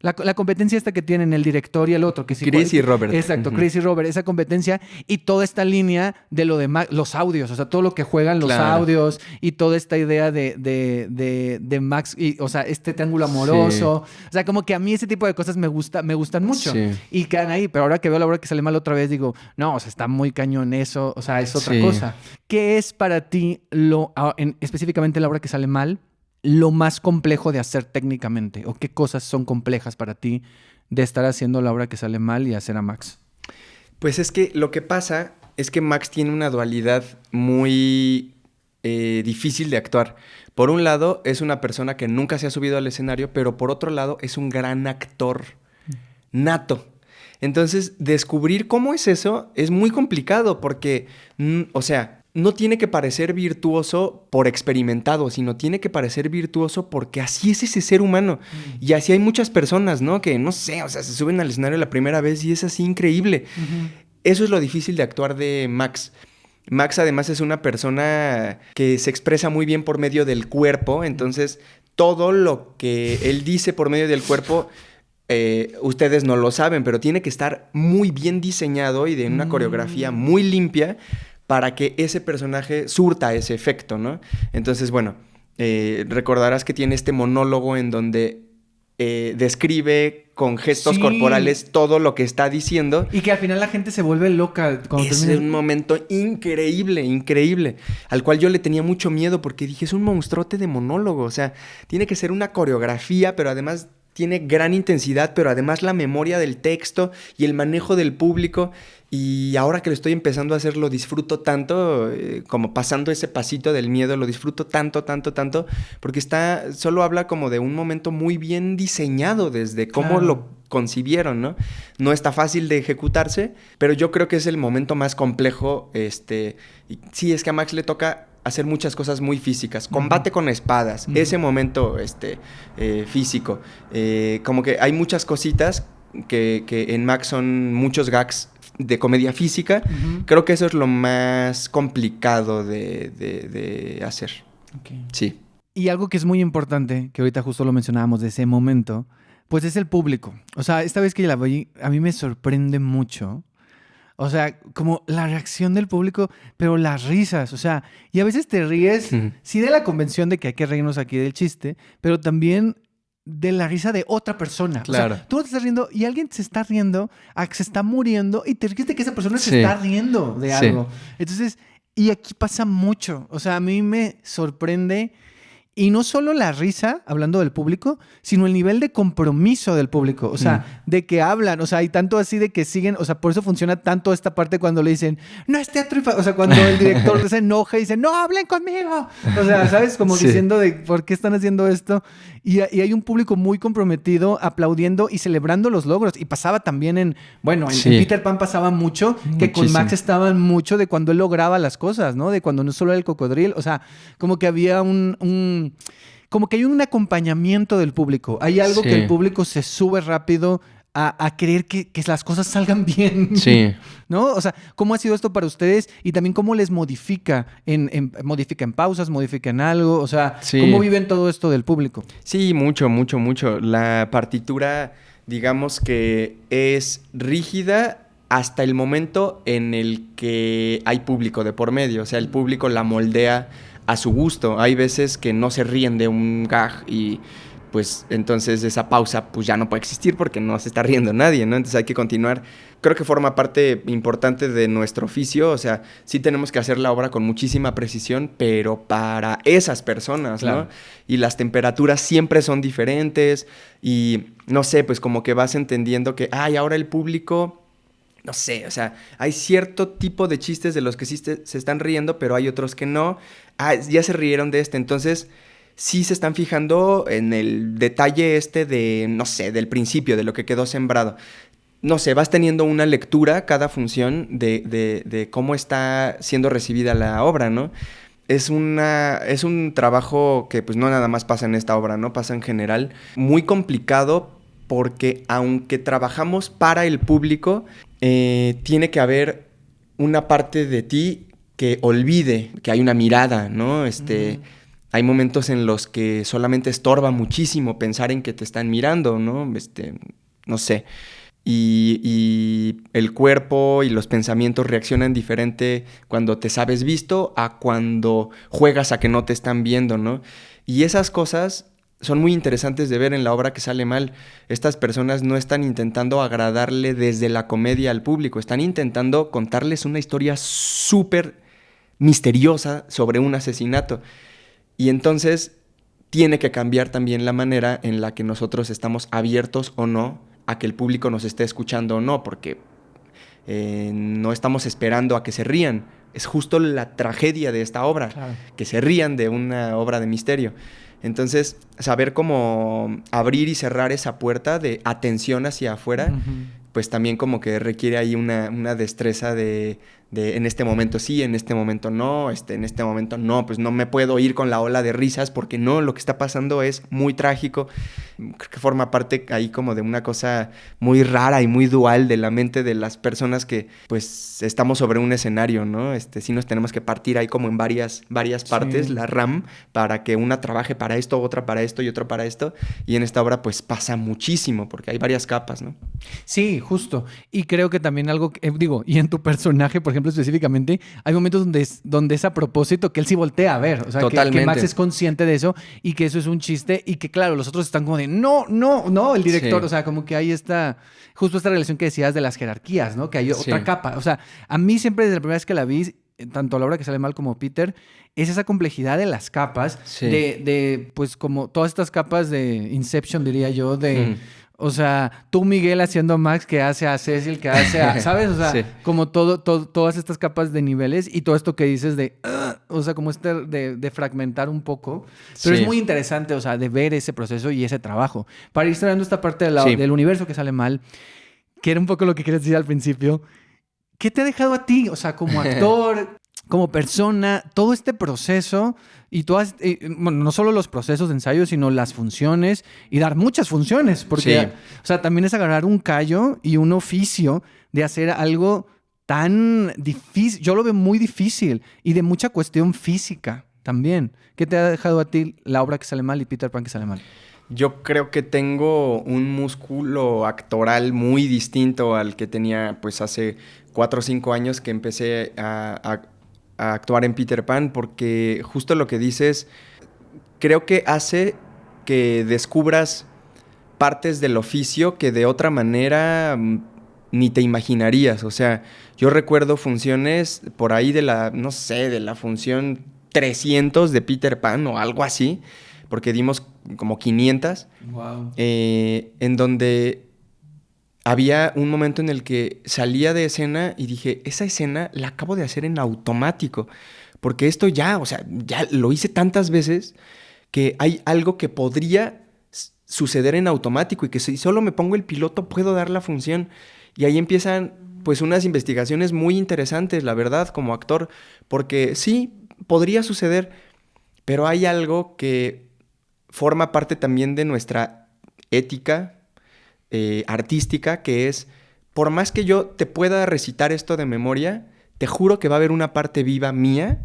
la competencia esta que tienen el director y el otro. Que Chris y Robert. Exacto, Chris y Robert, esa competencia y toda esta línea de lo de los audios, o sea, todo lo que juegan los audios y toda esta idea de Max, y, o sea, este triángulo amoroso. Sí. O sea, como que a mí ese tipo de cosas me gustan mucho. Sí. Y quedan ahí, pero ahora que veo la obra que sale mal otra vez, digo, no, o sea, está muy cañón eso, o sea, es otra cosa. ¿Qué es para ti específicamente la obra que sale mal, lo más complejo de hacer técnicamente? ¿O qué cosas son complejas para ti de estar haciendo la obra que sale mal y hacer a Max? Pues es que lo que pasa es que Max tiene una dualidad muy difícil de actuar. Por un lado, es una persona que nunca se ha subido al escenario, pero por otro lado, es un gran actor nato. Entonces, descubrir cómo es eso es muy complicado porque, o sea, no tiene que parecer virtuoso por experimentado, sino tiene que parecer virtuoso porque así es ese ser humano. Y así hay muchas personas, ¿no? Que, no sé, o sea, se suben al escenario la primera vez y es así increíble. Eso es lo difícil de actuar de Max. Max, además, es una persona que se expresa muy bien por medio del cuerpo. Entonces, todo lo que él dice por medio del cuerpo... ustedes no lo saben, pero tiene que estar muy bien diseñado y de una coreografía muy limpia para que ese personaje surta ese efecto, ¿no? Entonces, bueno, recordarás que tiene este monólogo en donde describe con gestos corporales todo lo que está diciendo. Y que al final la gente se vuelve loca. Es un momento increíble, al cual yo le tenía mucho miedo porque dije, es un monstruote de monólogo, o sea, tiene que ser una coreografía, pero además... tiene gran intensidad, pero además la memoria del texto y el manejo del público. Y ahora que lo estoy empezando a hacer, lo disfruto tanto, como pasando ese pasito del miedo, lo disfruto tanto, porque solo habla como de un momento muy bien diseñado desde cómo lo concibieron, ¿no? No está fácil de ejecutarse, pero yo creo que es el momento más complejo. Sí, es que a Max le toca hacer muchas cosas muy físicas. Combate con espadas, ese momento físico. Como que hay muchas cositas que en Max son muchos gags de comedia física. Creo que eso es lo más complicado de hacer. Okay. Sí. Y algo que es muy importante, que ahorita justo lo mencionábamos de ese momento, pues es el público. O sea, esta vez que la vi, a mí me sorprende mucho. O sea, como la reacción del público, pero las risas, o sea, y a veces te ríes, sí de la convención de que hay que reírnos aquí del chiste, pero también de la risa de otra persona. Claro. O sea, tú te estás riendo y alguien se está riendo, se está muriendo y te ríes de que esa persona se está riendo de algo. Entonces, y aquí pasa mucho. O sea, a mí me sorprende... Y no solo la risa, hablando del público, sino el nivel de compromiso del público. O sea, de que hablan. O sea, hay tanto así de que siguen. O sea, por eso funciona tanto esta parte cuando le dicen, no es teatro. O sea, cuando el director se enoja y dice, no, hablen conmigo. O sea, ¿sabes? Como diciendo de por qué están haciendo esto. Y hay un público muy comprometido, aplaudiendo y celebrando los logros. Y pasaba también en Peter Pan pasaba mucho, que con Max estaban mucho de cuando él lograba las cosas, ¿no? De cuando no solo era el cocodrilo. O sea, como que había como que hay un acompañamiento del público. Hay algo que el público se sube rápido a querer que las cosas salgan bien. Sí. ¿No? O sea, ¿cómo ha sido esto para ustedes? Y también cómo les modifica modifica en pausas, modifica en algo. O sea, ¿cómo viven todo esto del público? Sí, mucho. La partitura, digamos que es rígida hasta el momento en el que hay público de por medio. O sea, el público la moldea a su gusto. Hay veces que no se ríen de un gag y pues entonces esa pausa pues ya no puede existir porque no se está riendo nadie, ¿no? Entonces hay que continuar. Creo que forma parte importante de nuestro oficio, o sea, sí tenemos que hacer la obra con muchísima precisión, pero para esas personas, claro, ¿no? Y las temperaturas siempre son diferentes y no sé, pues como que vas entendiendo que, ahora el público... No sé, o sea, hay cierto tipo de chistes de los que sí se están riendo, pero hay otros que no. Ya se rieron de este, entonces sí se están fijando en el detalle de, no sé, del principio, de lo que quedó sembrado. No sé, vas teniendo una lectura cada función de cómo está siendo recibida la obra, ¿no? Es un trabajo que pues no nada más pasa en esta obra, ¿no? Pasa en general. Muy complicado porque aunque trabajamos para el público... tiene que haber una parte de ti que olvide que hay una mirada, ¿no? Hay momentos en los que solamente estorba muchísimo pensar en que te están mirando, ¿no? No sé. Y el cuerpo y los pensamientos reaccionan diferente cuando te sabes visto a cuando juegas a que no te están viendo, ¿no? Y esas cosas son muy interesantes de ver en la obra que sale mal. Estas personas no están intentando agradarle desde la comedia al público, están intentando contarles una historia súper misteriosa sobre un asesinato. Y entonces tiene que cambiar también la manera en la que nosotros estamos abiertos o no a que el público nos esté escuchando o no, porque no estamos esperando a que se rían. Es justo la tragedia de esta obra, claro, que se rían de una obra de misterio. Entonces, saber cómo abrir y cerrar esa puerta de atención hacia afuera, pues también como que requiere ahí una destreza de en este momento sí, en este momento no, en este momento no, pues no me puedo ir con la ola de risas porque no, lo que está pasando es muy trágico. Creo que forma parte ahí como de una cosa muy rara y muy dual de la mente de las personas que pues estamos sobre un escenario, ¿no? Sí nos tenemos que partir ahí como en varias partes, sí, la RAM, para que una trabaje para esto, otra para esto y otra para esto. Y en esta obra pues pasa muchísimo porque hay varias capas, ¿no? Sí, justo. Y creo que también algo, y en tu personaje, por ejemplo, específicamente, hay momentos donde es a propósito que él sí voltea a ver. O sea, que Max es consciente de eso y que eso es un chiste y que, claro, los otros están como de no, el director. Sí. O sea, como que hay justo esta relación que decías de las jerarquías, ¿no? Que hay otra capa. O sea, a mí siempre desde la primera vez que la vi, tanto a la obra que sale mal como Peter, es esa complejidad de las capas, sí, pues como todas estas capas de Inception, diría yo, o sea, tú, Miguel, haciendo a Max, que hace a Cecil, que hace a... ¿Sabes? O sea, sí, como todas estas capas de niveles y todo esto que dices o sea, como de fragmentar un poco. Pero sí, es muy interesante, o sea, de ver ese proceso y ese trabajo. Para ir cerrando esta parte del universo que sale mal, que era un poco lo que querías decir al principio, ¿qué te ha dejado a ti? O sea, como actor, como persona, todo este proceso... Y todas, bueno, no solo los procesos de ensayo, sino las funciones y dar muchas funciones. Porque, sí, o sea, también es agarrar un callo y un oficio de hacer algo tan difícil. Yo lo veo muy difícil y de mucha cuestión física también. ¿Qué te ha dejado a ti la obra que sale mal y Peter Pan que sale mal? Yo creo que tengo un músculo actoral muy distinto al que tenía pues hace 4 o 5 años que empecé a actuar en Peter Pan, porque justo lo que dices creo que hace que descubras partes del oficio que de otra manera ni te imaginarías. O sea, yo recuerdo funciones por ahí de la función 300 de Peter Pan o algo así, porque dimos como 500, wow, en donde había un momento en el que salía de escena y dije, esa escena la acabo de hacer en automático, porque esto ya lo hice tantas veces que hay algo que podría suceder en automático y que si solo me pongo el piloto puedo dar la función. Y ahí empiezan pues unas investigaciones muy interesantes, la verdad, como actor, porque sí, podría suceder, pero hay algo que forma parte también de nuestra ética artística, que es, por más que yo te pueda recitar esto de memoria, te juro que va a haber una parte viva mía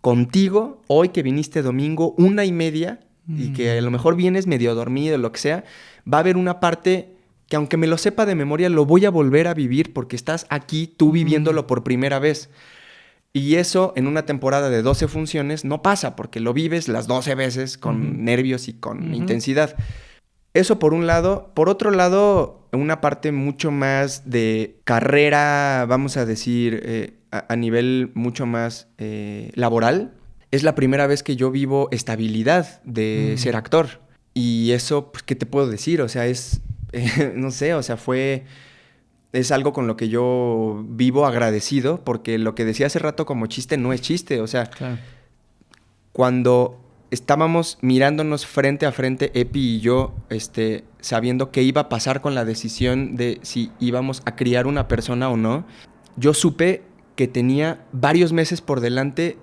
contigo, hoy que viniste domingo, 1:30, y que a lo mejor vienes medio dormido, lo que sea, va a haber una parte que aunque me lo sepa de memoria, lo voy a volver a vivir porque estás aquí tú viviéndolo por primera vez. Y eso en una temporada de 12 funciones no pasa porque lo vives las 12 veces con nervios y con intensidad. Eso por un lado. Por otro lado, una parte mucho más de carrera, vamos a decir, a nivel mucho más laboral. Es la primera vez que yo vivo estabilidad de ser actor. Y eso, pues, ¿qué te puedo decir? O sea, no sé, o sea, es algo con lo que yo vivo agradecido, porque lo que decía hace rato como chiste no es chiste. O sea, claro, cuando estábamos mirándonos frente a frente, Epi y yo, sabiendo qué iba a pasar con la decisión de si íbamos a criar una persona o no, yo supe que tenía varios meses por delante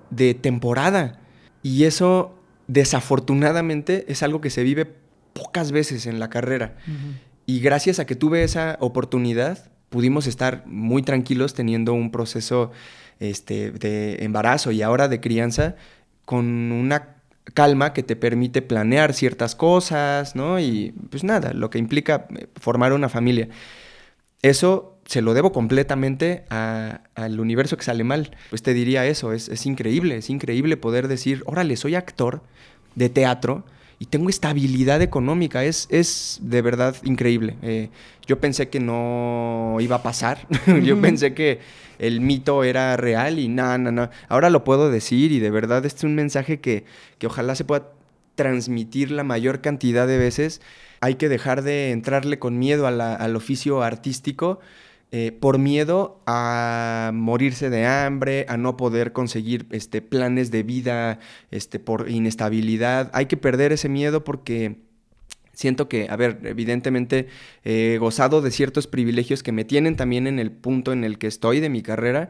de temporada. Y eso, desafortunadamente, es algo que se vive pocas veces en la carrera. Y gracias a que tuve esa oportunidad, pudimos estar muy tranquilos teniendo un proceso de embarazo y ahora de crianza con una calma que te permite planear ciertas cosas, ¿no? Y pues nada, lo que implica formar una familia. Eso se lo debo completamente al universo que sale mal. Pues te diría eso, es increíble poder decir, órale, soy actor de teatro y tengo estabilidad económica, es de verdad increíble. Yo pensé que no iba a pasar, yo pensé que el mito era real y no. Ahora lo puedo decir y de verdad este es un mensaje que ojalá se pueda transmitir la mayor cantidad de veces. Hay que dejar de entrarle con miedo al oficio artístico por miedo a morirse de hambre, a no poder conseguir planes de vida por inestabilidad. Hay que perder ese miedo porque siento que, a ver, evidentemente he gozado de ciertos privilegios que me tienen también en el punto en el que estoy de mi carrera,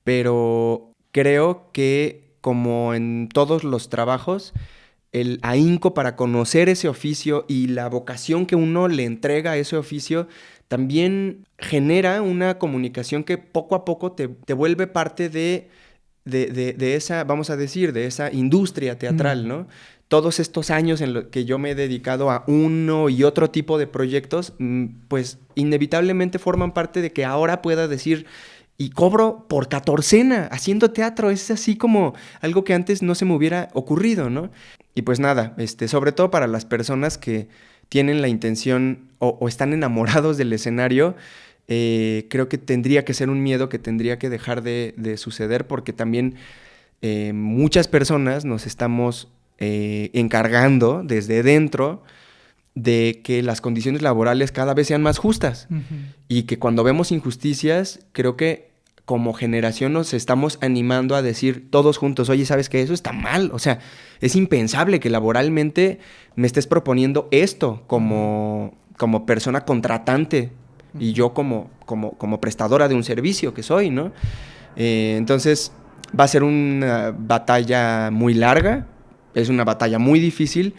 pero creo que como en todos los trabajos, el ahínco para conocer ese oficio y la vocación que uno le entrega a ese oficio también genera una comunicación que poco a poco te vuelve parte de esa, vamos a decir, de esa industria teatral, ¿no? Todos estos años en los que yo me he dedicado a uno y otro tipo de proyectos, pues inevitablemente forman parte de que ahora pueda decir... Y cobro por catorcena haciendo teatro. Es así como algo que antes no se me hubiera ocurrido, ¿no? Y pues nada, sobre todo para las personas que tienen la intención o están enamorados del escenario, creo que tendría que ser un miedo que tendría que dejar de suceder porque también muchas personas nos estamos encargando desde dentro de que las condiciones laborales cada vez sean más justas. Uh-huh. Y que cuando vemos injusticias, creo que como generación nos estamos animando a decir todos juntos, oye, ¿sabes qué? Eso está mal. O sea, es impensable que laboralmente me estés proponiendo esto como persona contratante y yo como prestadora de un servicio que soy, ¿no? Entonces, va a ser una batalla muy larga, es una batalla muy difícil,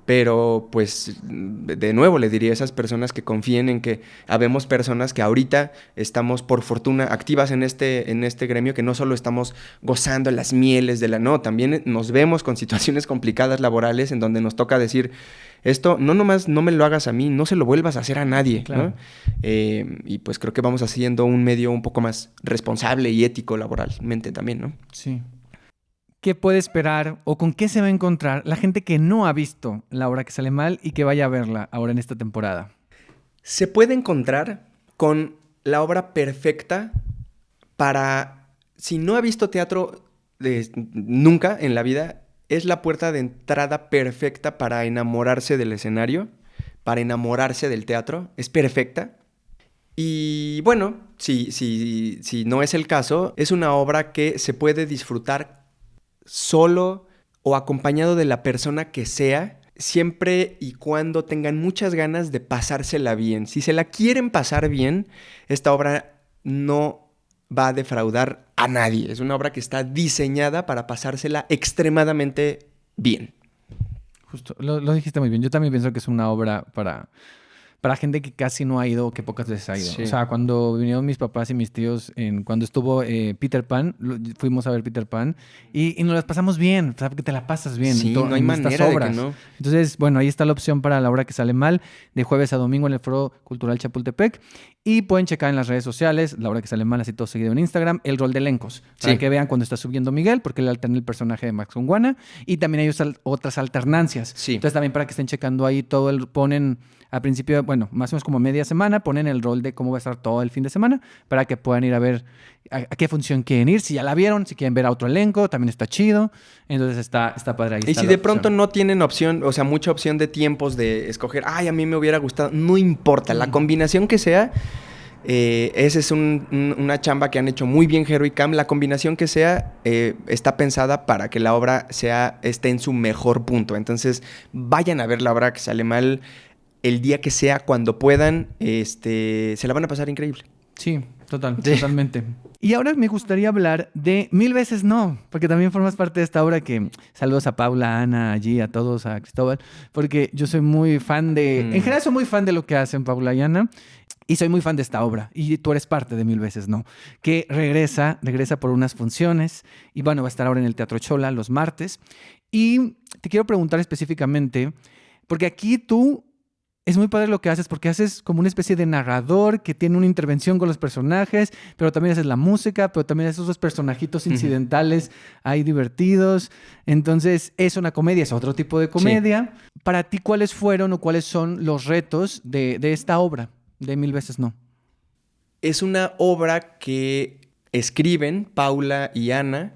pero pues de nuevo le diría a esas personas que confíen en que habemos personas que ahorita estamos por fortuna activas en este gremio, que no solo estamos gozando las mieles no, también nos vemos con situaciones complicadas laborales en donde nos toca decir esto, no nomás no me lo hagas a mí, no se lo vuelvas a hacer a nadie, claro. ¿No? Y pues creo que vamos haciendo un medio un poco más responsable y ético laboralmente también, ¿no? Sí. ¿Qué puede esperar o con qué se va a encontrar la gente que no ha visto La Hora que Sale Mal y que vaya a verla ahora en esta temporada? Se puede encontrar con la obra perfecta para... Si no ha visto teatro nunca en la vida, es la puerta de entrada perfecta para enamorarse del escenario, para enamorarse del teatro. Es perfecta. Y bueno, si no es el caso, es una obra que se puede disfrutar solo o acompañado de la persona que sea, siempre y cuando tengan muchas ganas de pasársela bien. Si se la quieren pasar bien, esta obra no va a defraudar a nadie. Es una obra que está diseñada para pasársela extremadamente bien. Justo, lo dijiste muy bien. Yo también pienso que es una obra para gente que casi no ha ido o que pocas veces ha ido. Sí. O sea, cuando vinieron mis papás y mis tíos, cuando estuvo Peter Pan, fuimos a ver Peter Pan y nos las pasamos bien, o sea, porque te la pasas bien. Sí, no hay manera de que no. Entonces, bueno, ahí está la opción para La Hora que Sale Mal, de jueves a domingo en el Foro Cultural Chapultepec. Y pueden checar en las redes sociales, La Hora que Sale Mal, así todo seguido en Instagram, el rol de elencos. Para que vean cuando está subiendo Miguel, porque él alterna el personaje de Max Unguana. Y también hay otras alternancias. Sí. Entonces también para que estén checando ahí todo ponen al principio, bueno, más o menos como media semana, ponen el rol de cómo va a estar todo el fin de semana para que puedan ir a ver a qué función quieren ir. Si ya la vieron, si quieren ver a otro elenco, también está chido. Entonces está padre ahí. Y si de pronto no tienen opción, o sea, mucha opción de tiempos de escoger, ay, a mí me hubiera gustado, no importa, la combinación que sea, esa es una chamba que han hecho muy bien Hero y Cam. La combinación que sea está pensada para que la obra esté en su mejor punto. Entonces, vayan a ver La Hora que Sale Mal el día que sea, cuando puedan, se la van a pasar increíble. Sí, totalmente. Y ahora me gustaría hablar de Mil Veces No, porque también formas parte de esta obra que... Saludos a Paula, a Ana, allí, a todos, a Cristóbal, porque yo soy muy fan de... En general soy muy fan de lo que hacen Paula y Ana. Y soy muy fan de esta obra. Y tú eres parte de Mil Veces No. Que regresa por unas funciones. Y bueno, va a estar ahora en el Teatro Xola los martes. Y te quiero preguntar específicamente, porque aquí tú es muy padre lo que haces, porque haces como una especie de narrador que tiene una intervención con los personajes, pero también haces la música, pero también haces esos personajitos incidentales ahí divertidos. Entonces, es una comedia, es otro tipo de comedia. Sí. Para ti, ¿cuáles fueron o cuáles son los retos de esta obra de Mil Veces No? Es una obra que escriben Paula y Ana,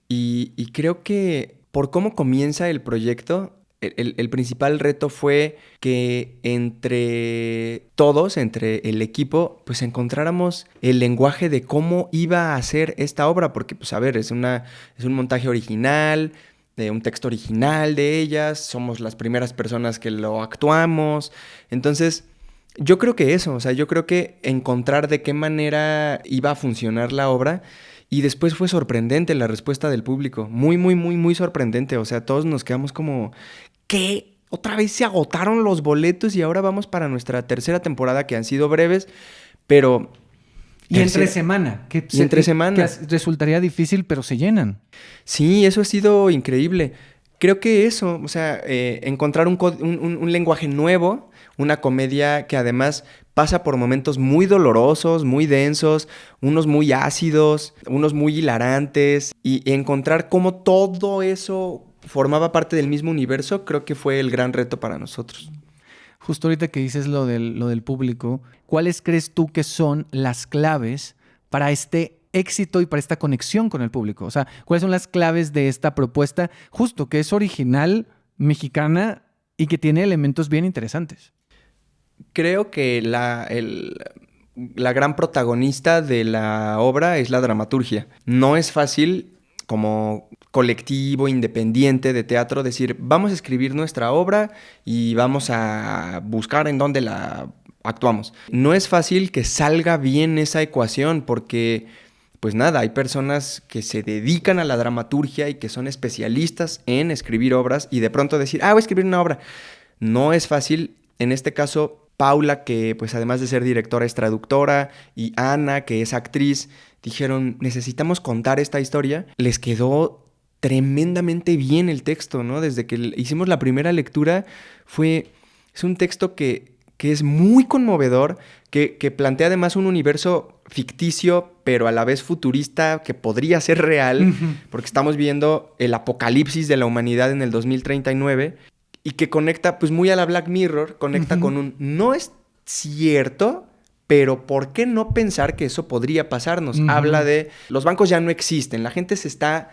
y creo que por cómo comienza el proyecto, el principal reto fue que entre todos, entre el equipo, pues encontráramos el lenguaje de cómo iba a ser esta obra, porque pues a ver, es un montaje original, de un texto original de ellas, somos las primeras personas que lo actuamos, entonces yo creo que eso, o sea, yo creo que encontrar de qué manera iba a funcionar la obra. Y después fue sorprendente la respuesta del público. Muy, muy, muy, muy sorprendente. O sea, todos nos quedamos como, ¿qué? Otra vez se agotaron los boletos y ahora vamos para nuestra tercera temporada, que han sido breves, pero... Y entre semana. Que resultaría difícil, pero se llenan. Sí, eso ha sido increíble. Creo que eso, o sea, encontrar un lenguaje nuevo, una comedia que además pasa por momentos muy dolorosos, muy densos, unos muy ácidos, unos muy hilarantes, y encontrar cómo todo eso formaba parte del mismo universo, creo que fue el gran reto para nosotros. Justo ahorita que dices lo del público, ¿cuáles crees tú que son las claves para este éxito y para esta conexión con el público? O sea, ¿cuáles son las claves de esta propuesta justo que es original, mexicana y que tiene elementos bien interesantes? Creo que la gran protagonista de la obra es la dramaturgia. No es fácil como colectivo independiente de teatro decir, vamos a escribir nuestra obra y vamos a buscar en dónde la actuamos. No es fácil que salga bien esa ecuación porque, pues nada, hay personas que se dedican a la dramaturgia y que son especialistas en escribir obras y de pronto decir, voy a escribir una obra. No es fácil. En este caso, Paula, que pues además de ser directora es traductora, y Ana, que es actriz, dijeron, necesitamos contar esta historia. Les quedó tremendamente bien el texto, ¿no? Desde que hicimos la primera lectura, es un texto que es muy conmovedor, que plantea además un universo ficticio, pero a la vez futurista, que podría ser real, porque estamos viendo el apocalipsis de la humanidad en el 2039, y que conecta, pues muy a la Black Mirror, conecta con no es cierto, pero ¿por qué no pensar que eso podría pasarnos? Habla de, los bancos ya no existen, la gente se está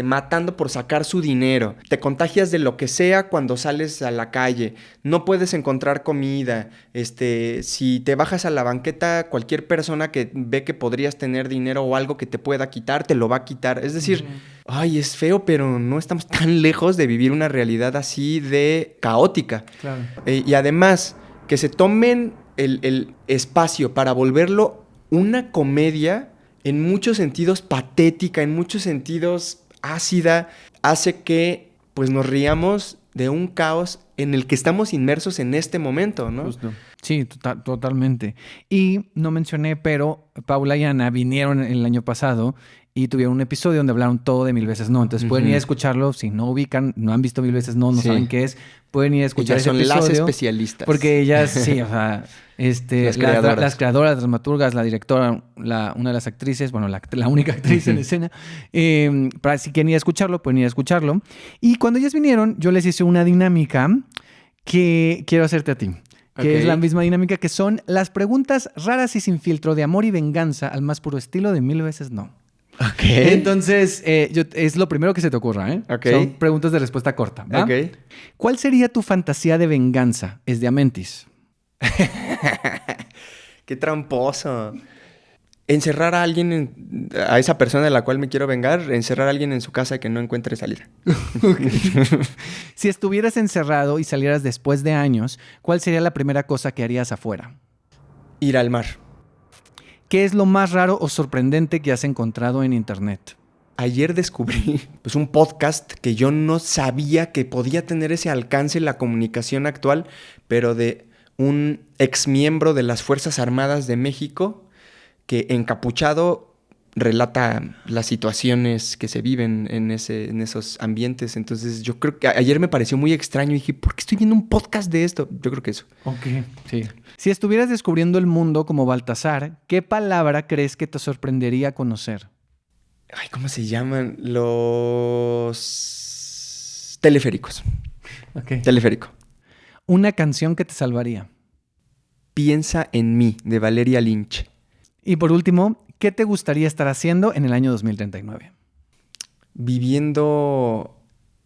matando por sacar su dinero, te contagias de lo que sea cuando sales a la calle, no puedes encontrar comida, si te bajas a la banqueta, cualquier persona que ve que podrías tener dinero o algo que te pueda quitar, te lo va a quitar. Es decir, ay, es feo, pero no estamos tan lejos de vivir una realidad así de caótica. Claro. Y además, que se tomen el espacio para volverlo una comedia en muchos sentidos patética, en muchos sentidos ácida, hace que pues nos riamos de un caos en el que estamos inmersos en este momento, ¿no? Justo. Sí, totalmente. Y no mencioné, pero Paula y Ana vinieron el año pasado y tuvieron un episodio donde hablaron todo de Mil Veces No. Entonces pueden ir a escucharlo. Si no ubican, no han visto Mil Veces No, no saben qué es, pueden ir a escuchar ese episodio. Son las especialistas. Porque ellas, sí, o sea, las creadoras, las dramaturgas, la directora, una de las actrices, bueno, la única actriz en escena. Para si quieren ir a escucharlo, pueden ir a escucharlo. Y cuando ellas vinieron, yo les hice una dinámica que quiero hacerte a ti. Que es la misma dinámica, que son las preguntas raras y sin filtro de amor y venganza al más puro estilo de Mil Veces No. Okay. Entonces, es lo primero que se te ocurra, ¿eh? Okay. Son preguntas de respuesta corta, ¿va? Okay. ¿Cuál sería tu fantasía de venganza? Es de Amentis. ¡Qué tramposo! Encerrar a alguien, a esa persona de la cual me quiero vengar, encerrar a alguien en su casa y que no encuentre salida. Si estuvieras encerrado y salieras después de años, ¿cuál sería la primera cosa que harías afuera? Ir al mar. ¿Qué es lo más raro o sorprendente que has encontrado en internet? Ayer descubrí pues, un podcast que yo no sabía que podía tener ese alcance en la comunicación actual, pero de un exmiembro de las Fuerzas Armadas de México que encapuchado relata las situaciones que se viven en esos ambientes. Entonces yo creo que ayer me pareció muy extraño y dije, ¿por qué estoy viendo un podcast de esto? Yo creo que eso. Ok, sí. Si estuvieras descubriendo el mundo como Baltasar, ¿qué palabra crees que te sorprendería conocer? Ay, ¿cómo se llaman? Los teleféricos. Ok. Teleférico. Una canción que te salvaría. Piensa en mí, de Valeria Lynch. Y por último, ¿qué te gustaría estar haciendo en el año 2039? Viviendo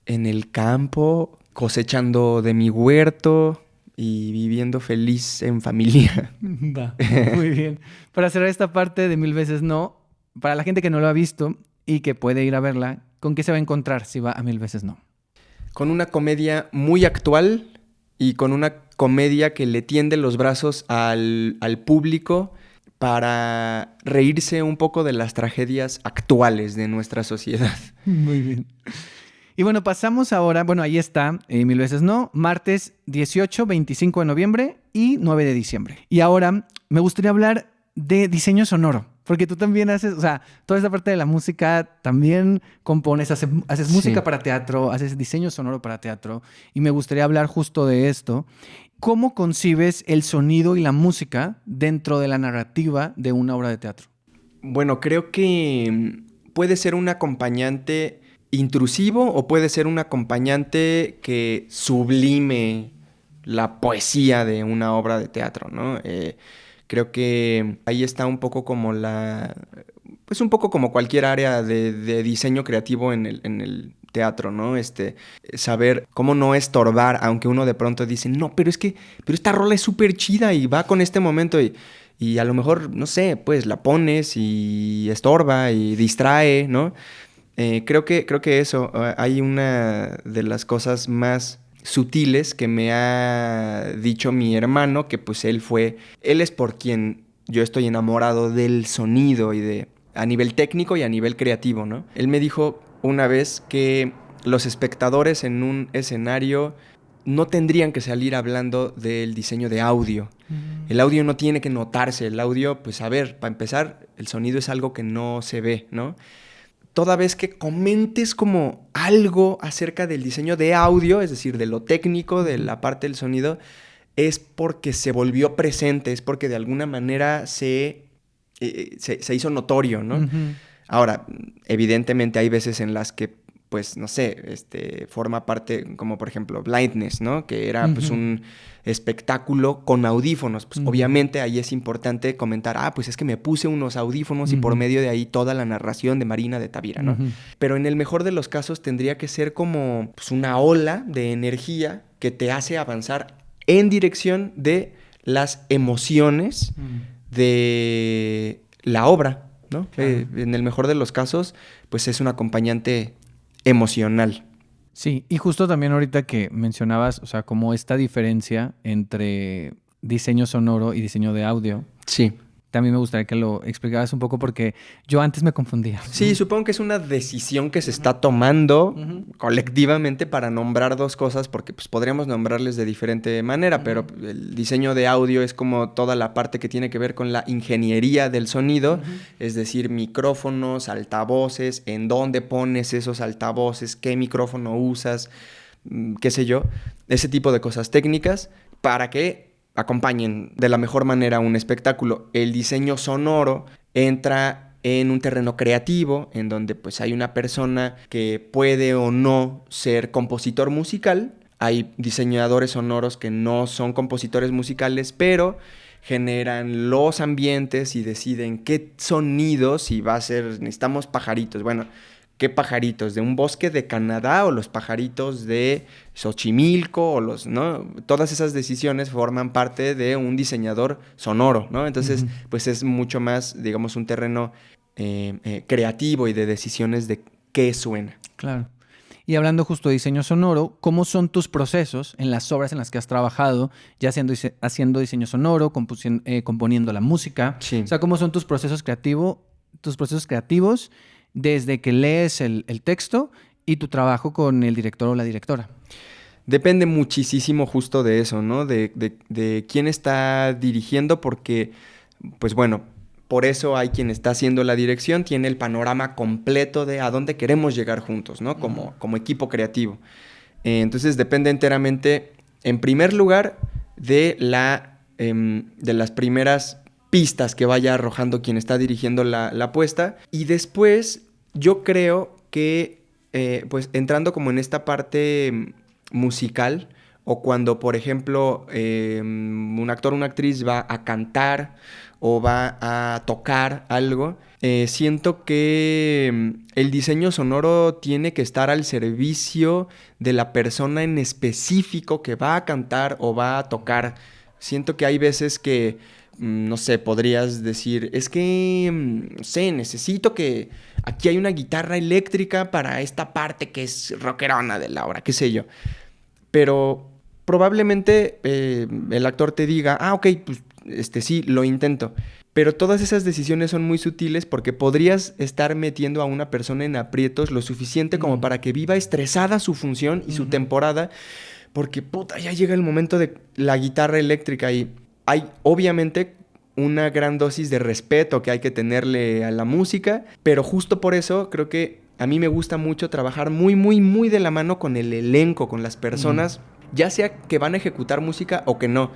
en el campo, cosechando de mi huerto y viviendo feliz en familia. Va, muy bien. Para cerrar esta parte de Mil veces no, para la gente que no lo ha visto y que puede ir a verla, ¿con qué se va a encontrar si va a Mil veces no? Con una comedia muy actual y con una comedia que le tiende los brazos al público para reírse un poco de las tragedias actuales de nuestra sociedad. Muy bien. Y bueno, pasamos ahora, bueno, ahí está, Mil veces no, martes 18, 25 de noviembre y 9 de diciembre. Y ahora me gustaría hablar de diseño sonoro, porque tú también haces, o sea, toda esta parte de la música también compones, haces música Sí. para teatro, haces diseño sonoro para teatro, y me gustaría hablar justo de esto. ¿Cómo concibes el sonido y la música dentro de la narrativa de una obra de teatro? Bueno, creo que puede ser un acompañante intrusivo o puede ser un acompañante que sublime la poesía de una obra de teatro, ¿no? Creo que ahí está un poco como pues un poco como cualquier área de diseño creativo en el teatro, ¿no? Saber cómo no estorbar, aunque uno de pronto dice, no, pero esta rola es súper chida y va con este momento y a lo mejor, no sé, pues la pones y estorba y distrae, ¿no? Creo que eso, hay una de las cosas más sutiles que me ha dicho mi hermano, que pues él es por quien yo estoy enamorado del sonido a nivel técnico y a nivel creativo, ¿no? Él me dijo una vez que los espectadores en un escenario no tendrían que salir hablando del diseño de audio. El audio no tiene que notarse, el audio, pues a ver, para empezar, el sonido es algo que no se ve, ¿no? Toda vez que comentes como algo acerca del diseño de audio, es decir, de lo técnico, de la parte del sonido, es porque se volvió presente, es porque de alguna manera se hizo notorio, ¿no? Uh-huh. Ahora, evidentemente hay veces en las que, pues, no sé, forma parte, como por ejemplo Blindness, ¿no? Que era pues un espectáculo con audífonos. Pues obviamente ahí es importante comentar, pues es que me puse unos audífonos y por medio de ahí toda la narración de Marina de Tavira, ¿no? Pero en el mejor de los casos tendría que ser como pues, una ola de energía que te hace avanzar en dirección de las emociones de la obra, ¿no? Claro. En el mejor de los casos, pues es un acompañante emocional. Sí, y justo también ahorita que mencionabas, o sea, como esta diferencia entre diseño sonoro y diseño de audio, Sí. también me gustaría que lo explicaras un poco porque yo antes me confundía. Sí, supongo que es una decisión que se está tomando colectivamente para nombrar dos cosas, porque pues podríamos nombrarles de diferente manera, pero el diseño de audio es como toda la parte que tiene que ver con la ingeniería del sonido, es decir, micrófonos, altavoces, en dónde pones esos altavoces, qué micrófono usas, qué sé yo, ese tipo de cosas técnicas para que acompañen de la mejor manera un espectáculo. El diseño sonoro entra en un terreno creativo, en donde pues hay una persona que puede o no ser compositor musical. Hay diseñadores sonoros que no son compositores musicales, pero generan los ambientes y deciden qué sonidos, si va a ser, necesitamos pajaritos. Bueno, ¿qué pajaritos? ¿De un bosque de Canadá o los pajaritos de Xochimilco? O ¿no? Todas esas decisiones forman parte de un diseñador sonoro, ¿no? Entonces, pues es mucho más, digamos, un terreno creativo y de decisiones de qué suena. Claro. Y hablando justo de diseño sonoro, ¿cómo son tus procesos en las obras en las que has trabajado, ya haciendo diseño sonoro, componiendo la música? Sí. O sea, ¿cómo son tus procesos creativos desde que lees el texto y tu trabajo con el director o la directora? Depende muchísimo justo de eso, ¿no? De quién está dirigiendo, porque, pues bueno, por eso hay quien está haciendo la dirección, tiene el panorama completo de a dónde queremos llegar juntos, ¿no? Como equipo creativo. Entonces depende enteramente, en primer lugar, de las primeras pistas que vaya arrojando quien está dirigiendo la apuesta. Y después, yo creo que, pues entrando como en esta parte musical, o cuando, por ejemplo, un actor o una actriz va a cantar o va a tocar algo, siento que el diseño sonoro tiene que estar al servicio de la persona en específico que va a cantar o va a tocar. Siento que hay veces que, no sé, podrías decir, es que, no sé, necesito que aquí hay una guitarra eléctrica para esta parte que es rockerona de la obra, qué sé yo. Pero probablemente el actor te diga, ok, pues sí, lo intento. Pero todas esas decisiones son muy sutiles porque podrías estar metiendo a una persona en aprietos lo suficiente como para que viva estresada su función y su temporada, porque puta, ya llega el momento de la guitarra eléctrica y hay obviamente una gran dosis de respeto que hay que tenerle a la música, pero justo por eso creo que a mí me gusta mucho trabajar muy, muy, muy de la mano con el elenco, con las personas, ya sea que van a ejecutar música o que no,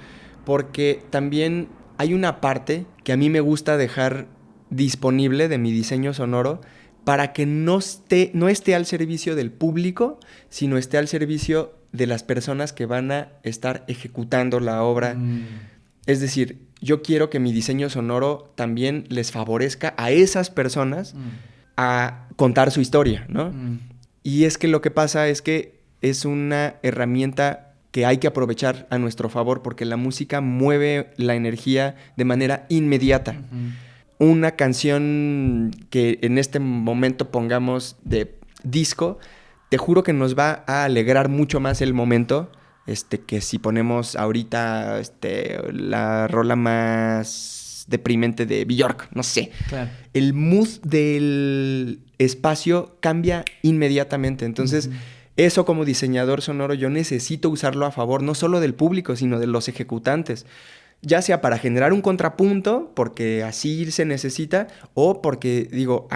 porque también hay una parte que a mí me gusta dejar disponible de mi diseño sonoro para que no esté al servicio del público, sino esté al servicio de las personas que van a estar ejecutando la obra. Es decir, yo quiero que mi diseño sonoro también les favorezca a esas personas a contar su historia, ¿no? Y es que lo que pasa es que es una herramienta que hay que aprovechar a nuestro favor porque la música mueve la energía de manera inmediata. Una canción que en este momento pongamos de disco, te juro que nos va a alegrar mucho más el momento que si ponemos ahorita la rola más deprimente de Björk, no sé. Claro. El mood del espacio cambia inmediatamente. Entonces, eso como diseñador sonoro yo necesito usarlo a favor no solo del público, sino de los ejecutantes. Ya sea para generar un contrapunto, porque así se necesita, o porque digo,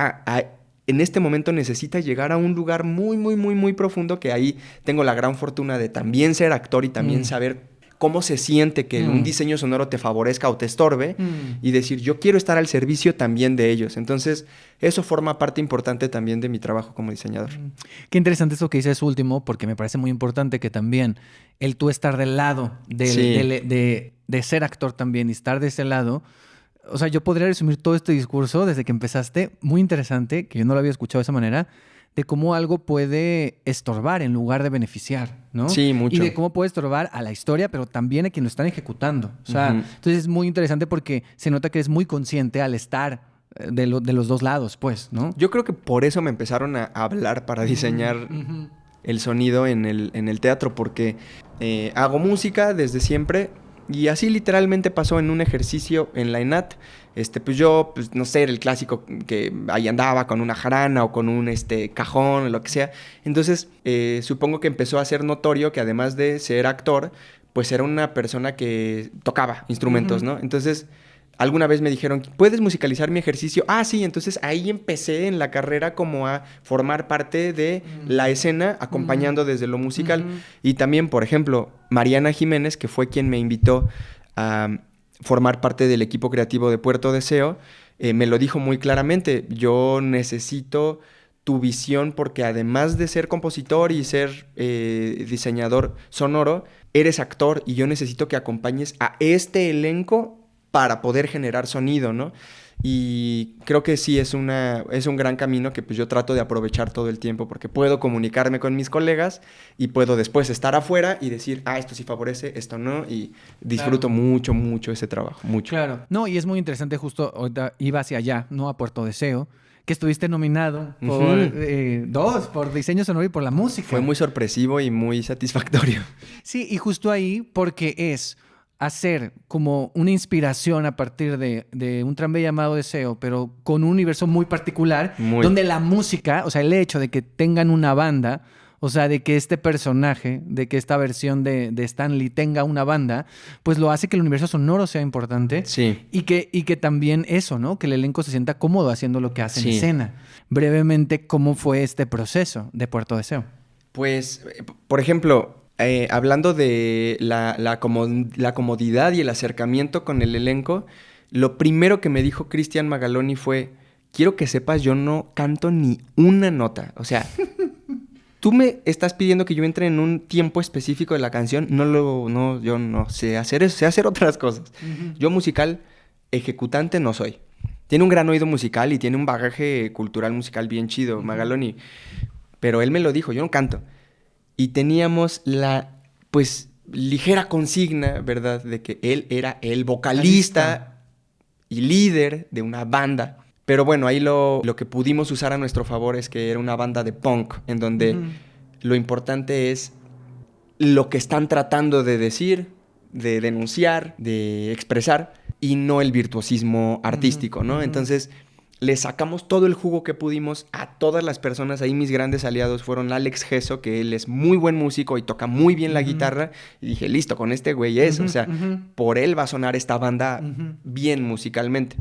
en este momento necesita llegar a un lugar muy, muy, muy, muy profundo, que ahí tengo la gran fortuna de también ser actor y también saber cómo se siente que un diseño sonoro te favorezca o te estorbe y decir, yo quiero estar al servicio también de ellos. Entonces, eso forma parte importante también de mi trabajo como diseñador. Qué interesante eso que dices último, porque me parece muy importante que también el tú estar del lado de ser actor también y estar de ese lado. O sea, yo podría resumir todo este discurso desde que empezaste, muy interesante, que yo no lo había escuchado de esa manera, de cómo algo puede estorbar en lugar de beneficiar, ¿no? Sí, mucho. Y de cómo puede estorbar a la historia, pero también a quien lo están ejecutando. O sea, entonces es muy interesante porque se nota que eres muy consciente al estar de los dos lados, pues, ¿no? Yo creo que por eso me empezaron a hablar para diseñar el sonido en el teatro, porque hago música desde siempre. Y así literalmente pasó en un ejercicio en la ENAT. Pues yo, pues no sé, era el clásico que ahí andaba con una jarana o con un cajón o lo que sea. Entonces, supongo que empezó a ser notorio que además de ser actor, pues era una persona que tocaba instrumentos, ¿no? Entonces, alguna vez me dijeron, ¿puedes musicalizar mi ejercicio? Ah, sí. Entonces, ahí empecé en la carrera como a formar parte de la escena, acompañando desde lo musical. Y también, por ejemplo, Mariana Jiménez, que fue quien me invitó a formar parte del equipo creativo de Puerto Deseo, me lo dijo muy claramente. Yo necesito tu visión porque además de ser compositor y ser diseñador sonoro, eres actor y yo necesito que acompañes a este elenco para poder generar sonido, ¿no? Y creo que sí es un gran camino que pues yo trato de aprovechar todo el tiempo porque puedo comunicarme con mis colegas y puedo después estar afuera y decir, esto sí favorece, esto no, y disfruto mucho, mucho ese trabajo, mucho. Claro. No, y es muy interesante, justo ahorita iba hacia allá, ¿no? A Puerto Deseo, que estuviste nominado por por diseño sonoro y por la música. Fue muy sorpresivo y muy satisfactorio. Sí, y justo ahí porque es hacer como una inspiración a partir de un tranvía llamado Deseo, pero con un universo muy particular, donde la música, o sea, el hecho de que tengan una banda, O sea, de que este personaje, de que esta versión de Stan Lee tenga una banda, pues lo hace que el universo sonoro sea importante. Sí. Y que también eso, ¿no? Que el elenco se sienta cómodo haciendo lo que hace en Sí. escena. Brevemente, ¿cómo fue este proceso de Puerto Deseo? Pues, por ejemplo, hablando de la comodidad y el acercamiento con el elenco, lo primero que me dijo Cristian Magaloni fue: quiero que sepas, yo no canto ni una nota. O sea, tú me estás pidiendo que yo entre en un tiempo específico de la canción. Yo no sé hacer eso, sé hacer otras cosas. Yo musical ejecutante no soy. Tiene un gran oído musical y tiene un bagaje cultural musical bien chido, Magaloni. Pero él me lo dijo, yo no canto. Y teníamos la, pues, ligera consigna, ¿verdad? De que él era el vocalista y líder de una banda. Pero bueno, ahí lo que pudimos usar a nuestro favor es que era una banda de punk, en donde lo importante es lo que están tratando de decir, de denunciar, de expresar, y no el virtuosismo artístico, ¿no? Entonces, le sacamos todo el jugo que pudimos a todas las personas. Ahí mis grandes aliados fueron Alex Gesso, que él es muy buen músico y toca muy bien la guitarra. Y dije, listo, con este güey es. O sea, por él va a sonar esta banda bien musicalmente.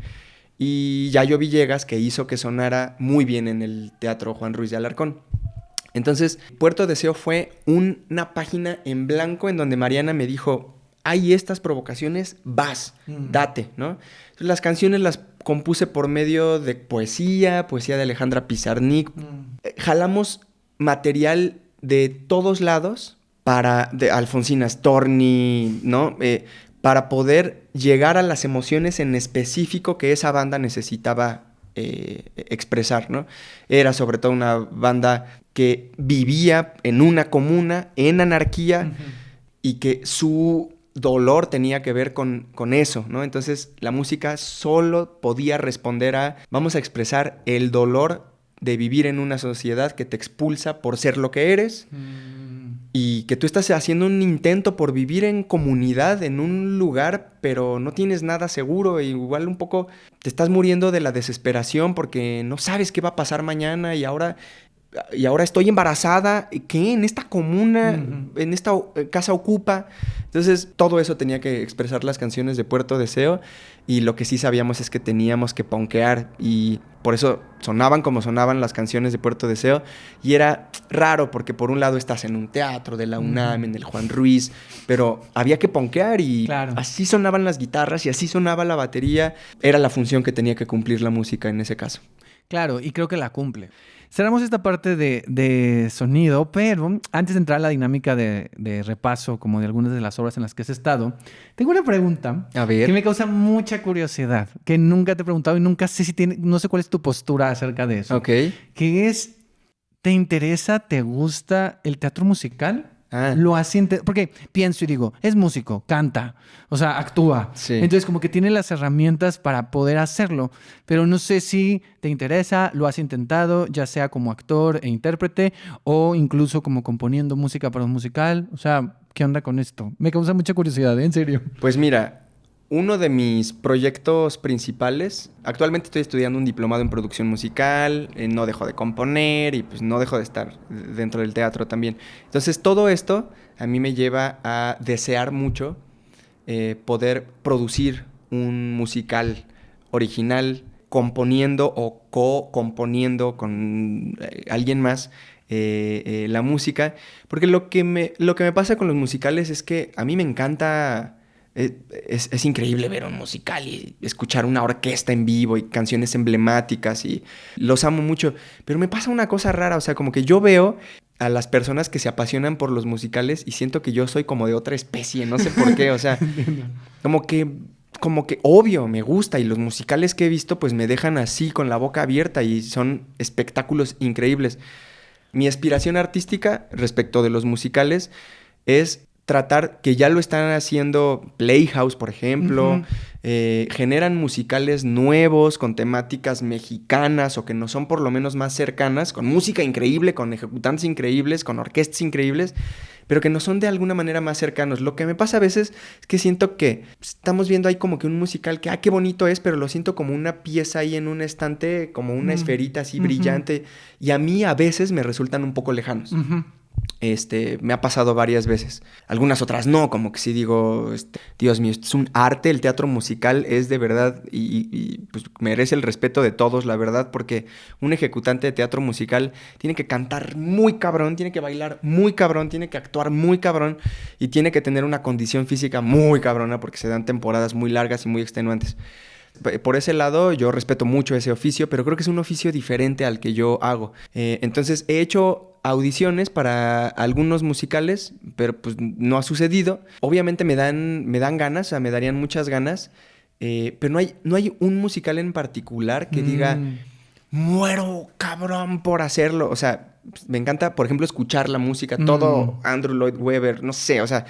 Y Yayo Villegas, que hizo que sonara muy bien en el Teatro Juan Ruiz de Alarcón. Entonces, Puerto Deseo fue una página en blanco en donde Mariana me dijo: hay estas provocaciones, vas, date, ¿no? Entonces, las canciones las compuse por medio de poesía de Alejandra Pizarnik. Jalamos material de todos lados de Alfonsina Storni, ¿no? Para poder llegar a las emociones en específico que esa banda necesitaba expresar, ¿no? Era sobre todo una banda que vivía en una comuna, en anarquía, y que su dolor tenía que ver con eso, ¿no? Entonces la música solo podía responder a: vamos a expresar el dolor de vivir en una sociedad que te expulsa por ser lo que eres y que tú estás haciendo un intento por vivir en comunidad, en un lugar, pero no tienes nada seguro, e igual un poco te estás muriendo de la desesperación porque no sabes qué va a pasar mañana y ahora estoy embarazada, ¿qué? En esta comuna, en esta casa ocupa. Entonces, todo eso tenía que expresar las canciones de Puerto Deseo, y lo que sí sabíamos es que teníamos que punkear, y por eso sonaban como sonaban las canciones de Puerto Deseo. Y era raro porque por un lado estás en un teatro de la UNAM, en el Juan Ruiz, pero había que punkear y así sonaban las guitarras y así sonaba la batería. Era la función que tenía que cumplir la música en ese caso. Claro, y creo que la cumple. Cerramos esta parte de sonido, pero antes de entrar a la dinámica de repaso, como de algunas de las obras en las que has estado, tengo una pregunta A ver. que me causa mucha curiosidad, que nunca te he preguntado y nunca sé no sé cuál es tu postura acerca de eso. Ok. Que es, ¿te interesa, te gusta el teatro musical? Lo asiente, porque pienso y digo, es músico, canta, o sea, actúa. Sí. Entonces como que tiene las herramientas para poder hacerlo, pero no sé si te interesa, lo has intentado, ya sea como actor e intérprete o incluso como componiendo música para un musical. O sea, ¿qué onda con esto? Me causa mucha curiosidad, ¿eh? En serio. Pues mira, uno de mis proyectos principales, actualmente estoy estudiando un diplomado en producción musical, no dejo de componer y pues no dejo de estar dentro del teatro también. Entonces todo esto a mí me lleva a desear mucho poder producir un musical original, componiendo o co-componiendo con alguien más la música, porque lo que me pasa con los musicales es que a mí me encanta. Es increíble ver un musical y escuchar una orquesta en vivo y canciones emblemáticas, y los amo mucho. Pero me pasa una cosa rara, o sea, como que yo veo a las personas que se apasionan por los musicales y siento que yo soy como de otra especie, no sé por qué, o sea, como que obvio me gusta, y los musicales que he visto pues me dejan así con la boca abierta y son espectáculos increíbles. Mi aspiración artística respecto de los musicales es tratar, que ya lo están haciendo Playhouse, por ejemplo, generan musicales nuevos con temáticas mexicanas o que no son por lo menos más cercanas, con música increíble, con ejecutantes increíbles, con orquestas increíbles, pero que no son de alguna manera más cercanos. Lo que me pasa a veces es que siento que estamos viendo ahí como que un musical que, qué bonito es, pero lo siento como una pieza ahí en un estante, como una esferita así brillante, y a mí a veces me resultan un poco lejanos. Me ha pasado varias veces. Algunas otras no, como que sí digo, Dios mío, esto es un arte, el teatro musical es de verdad y pues merece el respeto de todos, la verdad, porque un ejecutante de teatro musical tiene que cantar muy cabrón, tiene que bailar muy cabrón, tiene que actuar muy cabrón y tiene que tener una condición física muy cabrona porque se dan temporadas muy largas y muy extenuantes. Por ese lado, yo respeto mucho ese oficio, pero creo que es un oficio diferente al que yo hago. Entonces, he hecho audiciones para algunos musicales, pero pues no ha sucedido. Obviamente me dan ganas, o sea, me darían muchas ganas, pero no hay un musical en particular que diga, muero cabrón por hacerlo. O sea, me encanta, por ejemplo, escuchar la música, todo Andrew Lloyd Webber, no sé, o sea,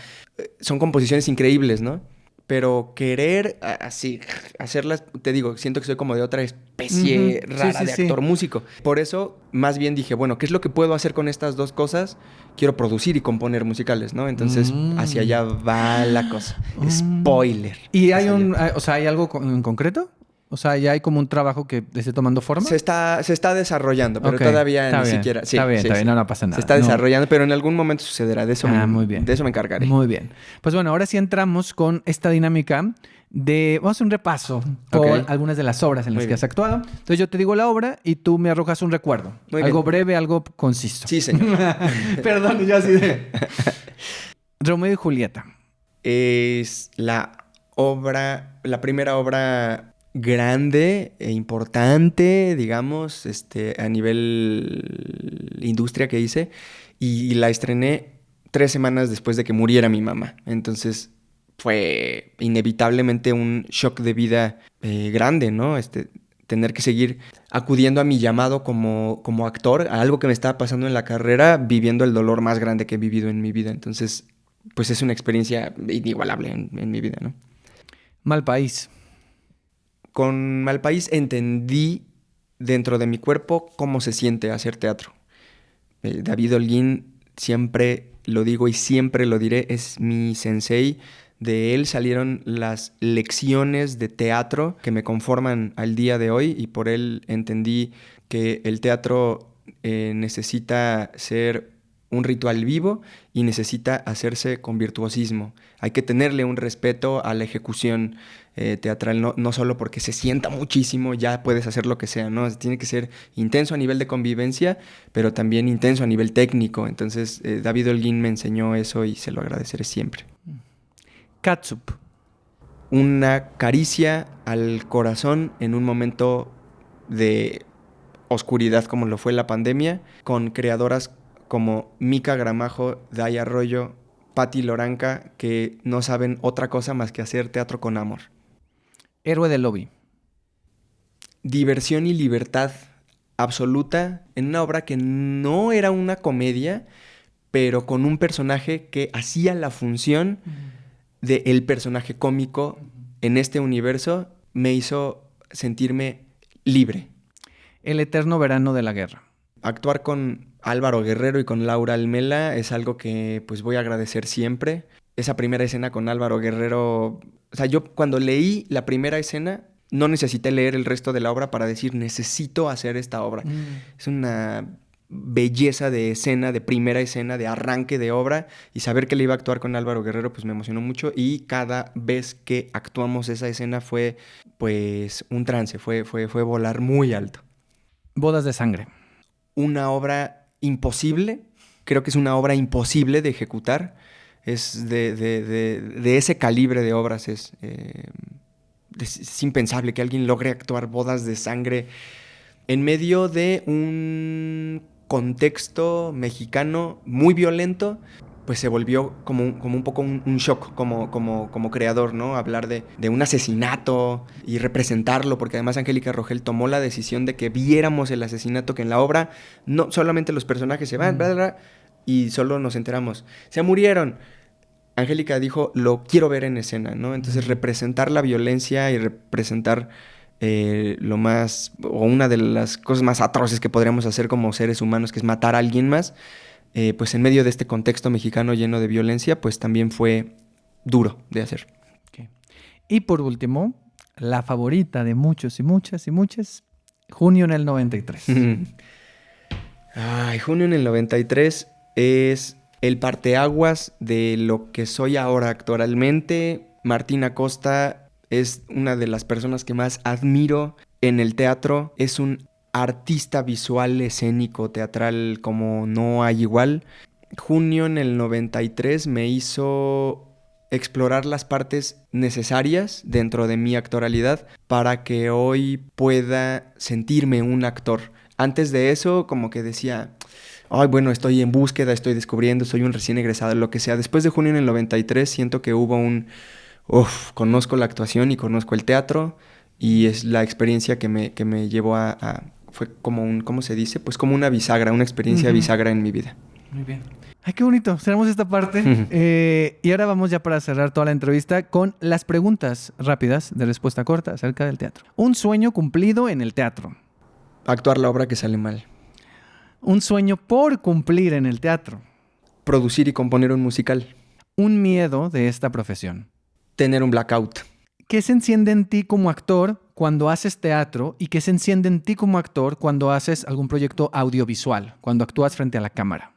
son composiciones increíbles, ¿no? Pero querer así hacerlas, te digo, siento que soy como de otra especie rara de actor músico. Por eso, más bien dije, bueno, ¿qué es lo que puedo hacer con estas dos cosas? Quiero producir y componer musicales, ¿no? Entonces, hacia allá va la cosa. Spoiler. ¿Y hay hay algo en concreto? O sea, ya hay como un trabajo que esté tomando forma. Se está desarrollando, pero todavía ni siquiera. Sí, está bien, no pasa nada. Se está desarrollando, pero en algún momento sucederá. Muy bien. De eso me encargaré. Muy bien. Pues bueno, ahora sí entramos con esta dinámica de... Vamos a hacer un repaso por algunas de las obras en las que has actuado. Entonces yo te digo la obra y tú me arrojas un recuerdo. Algo breve, algo conciso. Sí, señor. Perdón, yo así de... Romeo y Julieta. Es la primera obra grande e importante, digamos, a nivel industria que hice, y la estrené 3 semanas después de que muriera mi mamá. Entonces fue inevitablemente un shock de vida grande, ¿no? Tener que seguir acudiendo a mi llamado como actor, a algo que me estaba pasando en la carrera, viviendo el dolor más grande que he vivido en mi vida. Entonces, pues es una experiencia inigualable en mi vida, ¿no? Malpaís. Con Malpaís entendí dentro de mi cuerpo cómo se siente hacer teatro. David Holguín, siempre lo digo y siempre lo diré, es mi sensei. De él salieron las lecciones de teatro que me conforman al día de hoy, y por él entendí que el teatro necesita ser un ritual vivo y necesita hacerse con virtuosismo. Hay que tenerle un respeto a la ejecución teatral, no solo porque se sienta muchísimo, ya puedes hacer lo que sea, ¿no? Tiene que ser intenso a nivel de convivencia, pero también intenso a nivel técnico. Entonces, David Holguín me enseñó eso y se lo agradeceré siempre. Catsup. Una caricia al corazón en un momento de oscuridad como lo fue la pandemia, con creadoras como Mica Gramajo, Day Arroyo, Patti Loranca, que no saben otra cosa más que hacer teatro con amor. Héroe del lobby. Diversión y libertad absoluta en una obra que no era una comedia, pero con un personaje que hacía la función del personaje cómico en este universo, me hizo sentirme libre. El eterno verano de la guerra. Actuar con Álvaro Guerrero y con Laura Almela es algo que pues voy a agradecer siempre. Esa primera escena con Álvaro Guerrero... O sea, yo cuando leí la primera escena no necesité leer el resto de la obra para decir necesito hacer esta obra. Es una belleza de escena, de primera escena, de arranque de obra, y saber que le iba a actuar con Álvaro Guerrero pues me emocionó mucho, y cada vez que actuamos esa escena fue pues un trance, fue volar muy alto. Bodas de sangre. Una obra imposible, creo que es una obra imposible de ejecutar, es de ese calibre de obras, es impensable que alguien logre actuar Bodas de sangre en medio de un contexto mexicano muy violento. Pues se volvió como un poco un shock como creador, ¿no? Hablar de un asesinato y representarlo, porque además Angélica Rogel tomó la decisión de que viéramos el asesinato, que en la obra no solamente los personajes se van, bla, bla, bla, y solo nos enteramos. Se murieron. Angélica dijo, lo quiero ver en escena, ¿no? Entonces representar la violencia y representar lo más, o una de las cosas más atroces que podríamos hacer como seres humanos, que es matar a alguien más, pues en medio de este contexto mexicano lleno de violencia, pues también fue duro de hacer. Okay. Y por último, la favorita de muchos y muchas y muchas, Junio en el 93. Ay, Junio en el 93 es el parteaguas de lo que soy ahora actualmente. Martín Acosta es una de las personas que más admiro en el teatro. Es un artista visual, escénico, teatral como no hay igual. Junio en el 93 me hizo explorar las partes necesarias dentro de mi actoralidad para que hoy pueda sentirme un actor. Antes de eso, como que decía, ay, bueno, estoy en búsqueda, estoy descubriendo, soy un recién egresado, lo que sea. Después de junio en el 93 siento que hubo conozco la actuación y conozco el teatro, y es la experiencia que me llevó fue como ¿cómo se dice? Pues como una bisagra, una experiencia bisagra en mi vida. Muy bien. Ay, qué bonito. Cerramos esta parte. Y ahora vamos ya para cerrar toda la entrevista con las preguntas rápidas de respuesta corta acerca del teatro. Un sueño cumplido en el teatro. Actuar la obra que sale mal. Un sueño por cumplir en el teatro. Producir y componer un musical. Un miedo de esta profesión. Tener un blackout. ¿Qué se enciende en ti como actor cuando haces teatro y qué se enciende en ti como actor cuando haces algún proyecto audiovisual, cuando actúas frente a la cámara?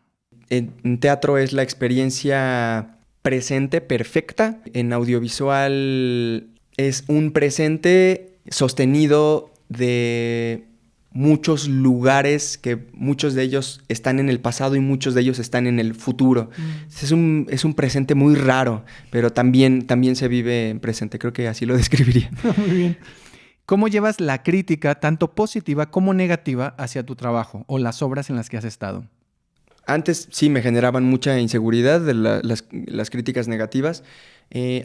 En teatro es la experiencia presente perfecta. En audiovisual es un presente sostenido de muchos lugares que muchos de ellos están en el pasado y muchos de ellos están en el futuro. Es un presente muy raro, pero también se vive en presente. Creo que así lo describiría. Muy bien. ¿Cómo llevas la crítica, tanto positiva como negativa, hacia tu trabajo o las obras en las que has estado? Antes sí me generaban mucha inseguridad de las críticas negativas.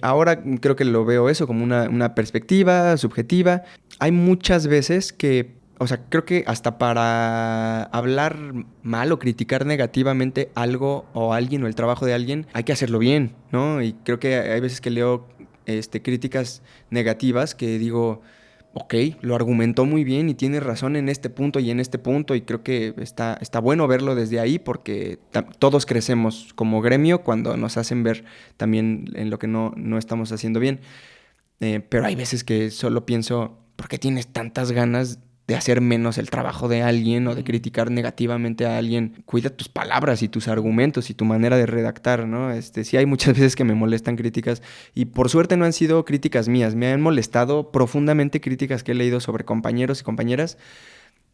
Ahora creo que lo veo eso como una perspectiva subjetiva. Hay muchas veces que, o sea, creo que hasta para hablar mal o criticar negativamente algo o alguien o el trabajo de alguien, hay que hacerlo bien, ¿no? Y creo que hay veces que leo críticas negativas que digo, ok, lo argumentó muy bien y tiene razón en este punto y en este punto, y creo que está bueno verlo desde ahí porque todos crecemos como gremio cuando nos hacen ver también en lo que no estamos haciendo bien. Pero hay veces que solo pienso, ¿por qué tienes tantas ganas de hacer menos el trabajo de alguien o de criticar negativamente a alguien? Cuida tus palabras y tus argumentos y tu manera de redactar, ¿no? Sí hay muchas veces que me molestan críticas y por suerte no han sido críticas mías. Me han molestado profundamente críticas que he leído sobre compañeros y compañeras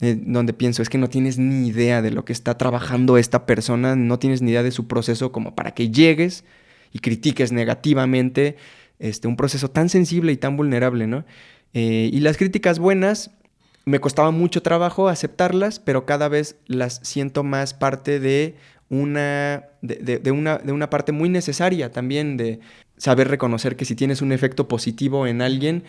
donde pienso, es que no tienes ni idea de lo que está trabajando esta persona, no tienes ni idea de su proceso como para que llegues y critiques negativamente un proceso tan sensible y tan vulnerable, ¿no? Y las críticas buenas me costaba mucho trabajo aceptarlas, pero cada vez las siento más parte de una parte muy necesaria también, de saber reconocer que si tienes un efecto positivo en alguien,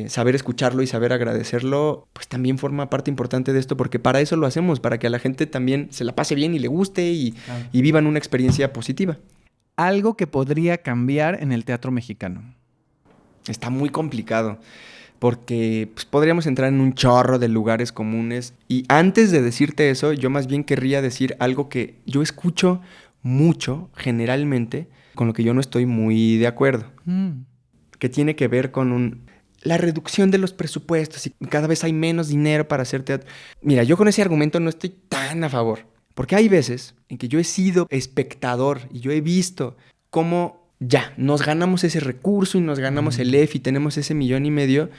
saber escucharlo y saber agradecerlo, pues también forma parte importante de esto, porque para eso lo hacemos, para que a la gente también se la pase bien y le guste y vivan una experiencia positiva. Algo que podría cambiar en el teatro mexicano. Está muy complicado, porque pues, podríamos entrar en un chorro de lugares comunes. Y antes de decirte eso, yo más bien querría decir algo que yo escucho mucho, generalmente, con lo que yo no estoy muy de acuerdo. Que tiene que ver con la reducción de los presupuestos y cada vez hay menos dinero para hacer teatro. Mira, yo con ese argumento no estoy tan a favor. Porque hay veces en que yo he sido espectador y yo he visto cómo ya, nos ganamos ese recurso y nos ganamos el EF y tenemos ese 1.5 millones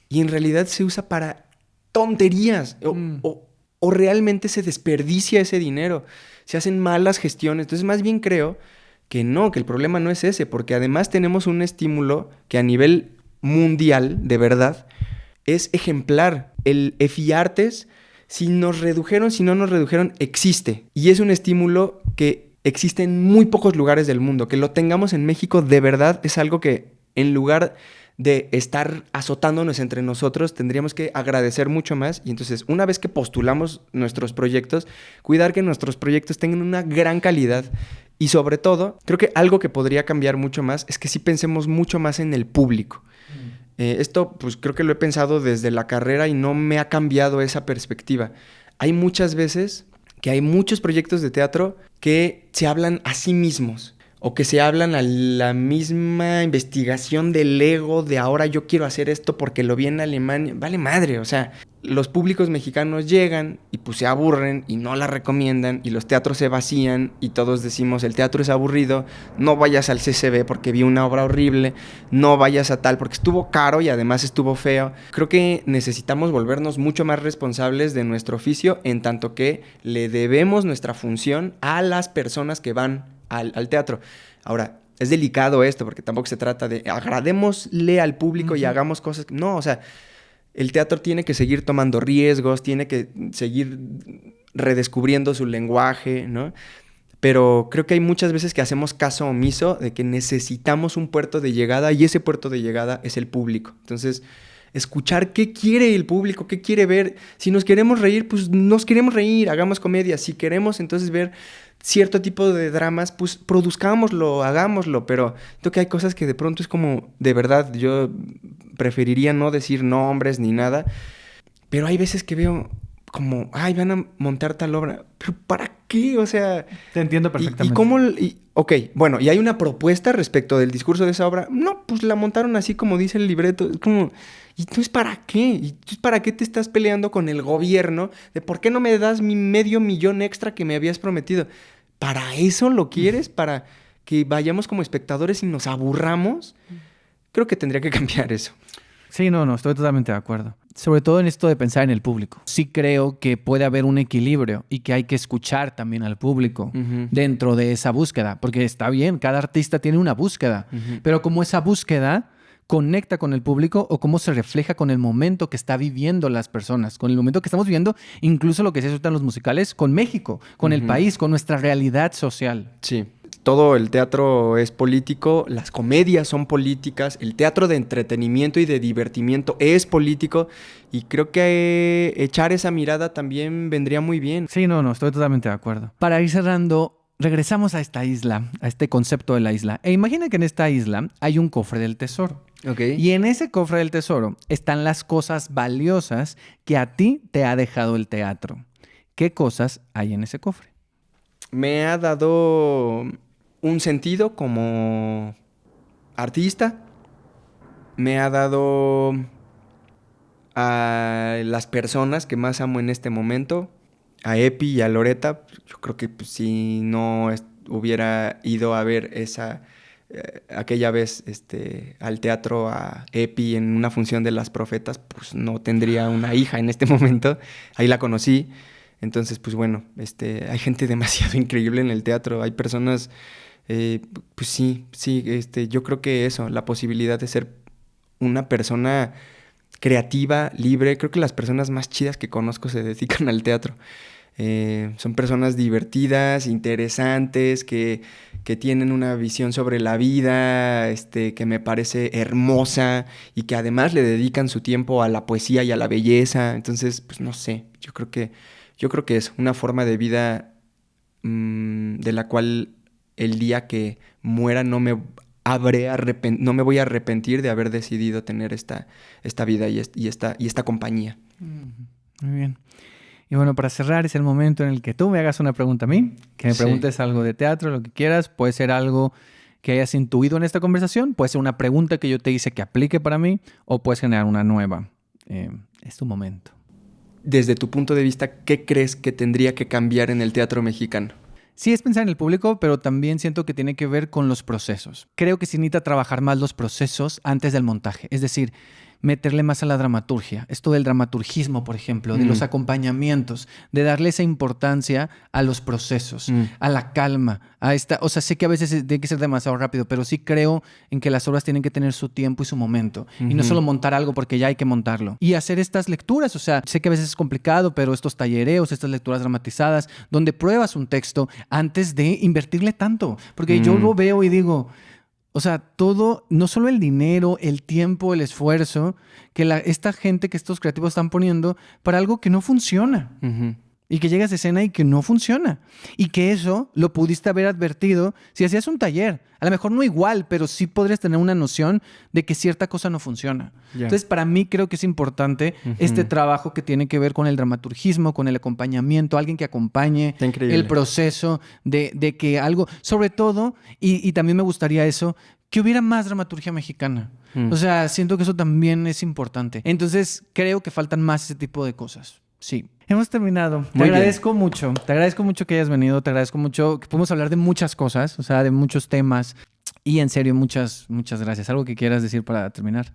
y en realidad se usa para tonterías o realmente se desperdicia ese dinero, se hacen malas gestiones. Entonces más bien creo que no, que el problema no es ese, porque además tenemos un estímulo que a nivel mundial, de verdad, es ejemplar. El EFI Artes, si nos redujeron, si no nos redujeron, existe. Y es un estímulo que existe en muy pocos lugares del mundo. Que lo tengamos en México de verdad es algo que en lugar de estar azotándonos entre nosotros tendríamos que agradecer mucho más. Y entonces una vez que postulamos nuestros proyectos, cuidar que nuestros proyectos tengan una gran calidad. Y sobre todo, creo que algo que podría cambiar mucho más es que sí pensemos mucho más en el público. Esto pues creo que lo he pensado desde la carrera y no me ha cambiado esa perspectiva. Hay muchas veces que hay muchos proyectos de teatro que se hablan a sí mismos o que se hablan a la misma investigación del ego de ahora yo quiero hacer esto porque lo vi en Alemania. Vale madre, o sea, los públicos mexicanos llegan y pues se aburren y no la recomiendan y los teatros se vacían y todos decimos el teatro es aburrido, no vayas al CCB porque vi una obra horrible, no vayas a tal porque estuvo caro y además estuvo feo. Creo que necesitamos volvernos mucho más responsables de nuestro oficio en tanto que le debemos nuestra función a las personas que van al teatro. Ahora, es delicado esto porque tampoco se trata de agradémosle al público y hagamos cosas. No, o sea, el teatro tiene que seguir tomando riesgos, tiene que seguir redescubriendo su lenguaje, ¿no? Pero creo que hay muchas veces que hacemos caso omiso de que necesitamos un puerto de llegada y ese puerto de llegada es el público. Entonces, escuchar qué quiere el público, qué quiere ver. Si nos queremos reír, pues nos queremos reír, hagamos comedia. Si queremos entonces ver cierto tipo de dramas, pues produzcámoslo, hagámoslo. Pero creo que hay cosas que de pronto es como, de verdad, yo preferiría no decir nombres ni nada. Pero hay veces que veo como, ay, van a montar tal obra. ¿Pero para qué? O sea... Te entiendo perfectamente. ¿Y cómo...? Ok, bueno, ¿y hay una propuesta respecto del discurso de esa obra? No, pues la montaron así como dice el libreto. Es como... ¿Y entonces para qué? ¿Y entonces para qué te estás peleando con el gobierno de por qué no me das mi $500,000 extra que me habías prometido? ¿Para eso lo quieres? ¿Para que vayamos como espectadores y nos aburramos? Creo que tendría que cambiar eso. Sí, no, estoy totalmente de acuerdo. Sobre todo en esto de pensar en el público. Sí creo que puede haber un equilibrio y que hay que escuchar también al público dentro de esa búsqueda. Porque está bien, cada artista tiene una búsqueda. Pero como esa búsqueda conecta con el público o cómo se refleja con el momento que está viviendo las personas, con el momento que estamos viviendo, incluso lo que se hace en los musicales, con México, con el país, con nuestra realidad social. Sí. Todo el teatro es político, las comedias son políticas, el teatro de entretenimiento y de divertimiento es político y creo que echar esa mirada también vendría muy bien. Sí, no, estoy totalmente de acuerdo. Para ir cerrando, regresamos a esta isla, a este concepto de la isla. E imagina que en esta isla hay un cofre del tesoro. Okay. Y en ese cofre del tesoro están las cosas valiosas que a ti te ha dejado el teatro. ¿Qué cosas hay en ese cofre? Me ha dado un sentido como artista. Me ha dado a las personas que más amo en este momento, a Epi y a Loreta. Yo creo que pues, si no hubiera ido a ver aquella vez al teatro a Epi en una función de Las Profetas, pues no tendría una hija en este momento. Ahí la conocí. Entonces, pues bueno, hay gente demasiado increíble en el teatro. Hay personas, pues sí, yo creo que eso, la posibilidad de ser una persona creativa, libre. Creo que las personas más chidas que conozco se dedican al teatro. Son personas divertidas, interesantes, que tienen una visión sobre la vida, que me parece hermosa y que además le dedican su tiempo a la poesía y a la belleza. Entonces, pues no sé, yo creo que es una forma de vida de la cual el día que muera no me voy a arrepentir de haber decidido tener esta vida y esta compañía. Muy bien. Y bueno, para cerrar, es el momento en el que tú me hagas una pregunta a mí, que me preguntes algo de teatro, lo que quieras. Puede ser algo que hayas intuido en esta conversación, puede ser una pregunta que yo te hice que aplique para mí, o puedes generar una nueva. Es tu momento. Desde tu punto de vista, ¿qué crees que tendría que cambiar en el teatro mexicano? Sí, es pensar en el público, pero también siento que tiene que ver con los procesos. Creo que se necesita trabajar más los procesos antes del montaje. Es decir, meterle más a la dramaturgia. Esto del dramaturgismo, por ejemplo, de los acompañamientos, de darle esa importancia a los procesos, a la calma, a esta... O sea, sé que a veces tiene que ser demasiado rápido, pero sí creo en que las obras tienen que tener su tiempo y su momento. Y no solo montar algo porque ya hay que montarlo. Y hacer estas lecturas, o sea, sé que a veces es complicado, pero estos tallereos, estas lecturas dramatizadas, donde pruebas un texto antes de invertirle tanto. Porque yo lo veo y digo... O sea, todo, no solo el dinero, el tiempo, el esfuerzo que esta gente, que estos creativos están poniendo para algo que no funciona. Y que llegas a escena y que no funciona. Y que eso lo pudiste haber advertido si hacías un taller. A lo mejor no igual, pero sí podrías tener una noción de que cierta cosa no funciona. Yeah. Entonces, para mí creo que es importante este trabajo que tiene que ver con el dramaturgismo, con el acompañamiento, alguien que acompañe el proceso de que algo... Sobre todo, y también me gustaría eso, que hubiera más dramaturgia mexicana. Mm. O sea, siento que eso también es importante. Entonces, creo que faltan más ese tipo de cosas. Sí. Hemos terminado. Te Muy bien. agradezco mucho. Te agradezco mucho que hayas venido. Te agradezco mucho que podemos hablar de muchas cosas, o sea, de muchos temas. Y en serio, muchas gracias. ¿Algo que quieras decir para terminar?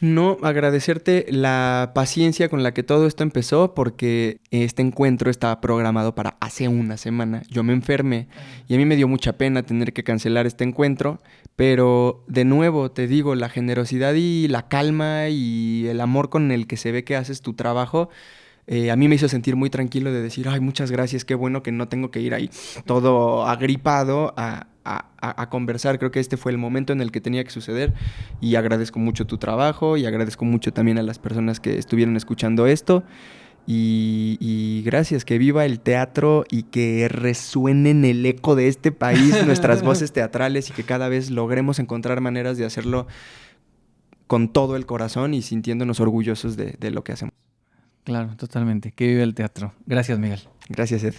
No, agradecerte la paciencia con la que todo esto empezó, porque este encuentro estaba programado para hace una semana. Yo me enfermé y a mí me dio mucha pena tener que cancelar este encuentro, pero de nuevo te digo, la generosidad y la calma y el amor con el que se ve que haces tu trabajo, a mí me hizo sentir muy tranquilo de decir, ay, muchas gracias, qué bueno que no tengo que ir ahí todo agripado a conversar. Creo que este fue el momento en el que tenía que suceder y agradezco mucho tu trabajo y agradezco mucho también a las personas que estuvieron escuchando esto y gracias, que viva el teatro y que resuene en el eco de este país nuestras voces teatrales y que cada vez logremos encontrar maneras de hacerlo con todo el corazón y sintiéndonos orgullosos de lo que hacemos. Claro, totalmente. Que vive el teatro. Gracias, Miguel. Gracias, Ed.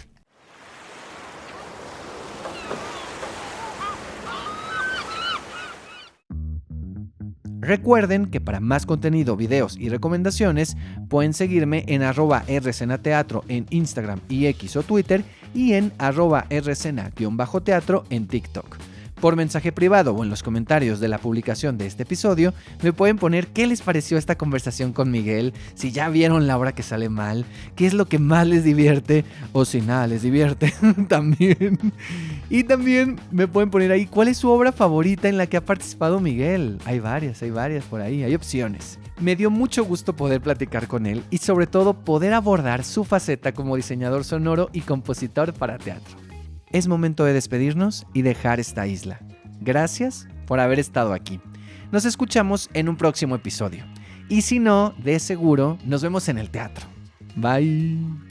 Recuerden que para más contenido, videos y recomendaciones pueden seguirme en @rcenateatro en Instagram y X o Twitter y en @rcena_teatro en TikTok. Por mensaje privado o en los comentarios de la publicación de este episodio me pueden poner qué les pareció esta conversación con Miguel, si ya vieron la obra que sale mal, qué es lo que más les divierte o si nada les divierte también. Y también me pueden poner ahí cuál es su obra favorita en la que ha participado Miguel. Hay varias por ahí, hay opciones. Me dio mucho gusto poder platicar con él y sobre todo poder abordar su faceta como diseñador sonoro y compositor para teatro. Es momento de despedirnos y dejar esta isla. Gracias por haber estado aquí. Nos escuchamos en un próximo episodio. Y si no, de seguro, nos vemos en el teatro. Bye.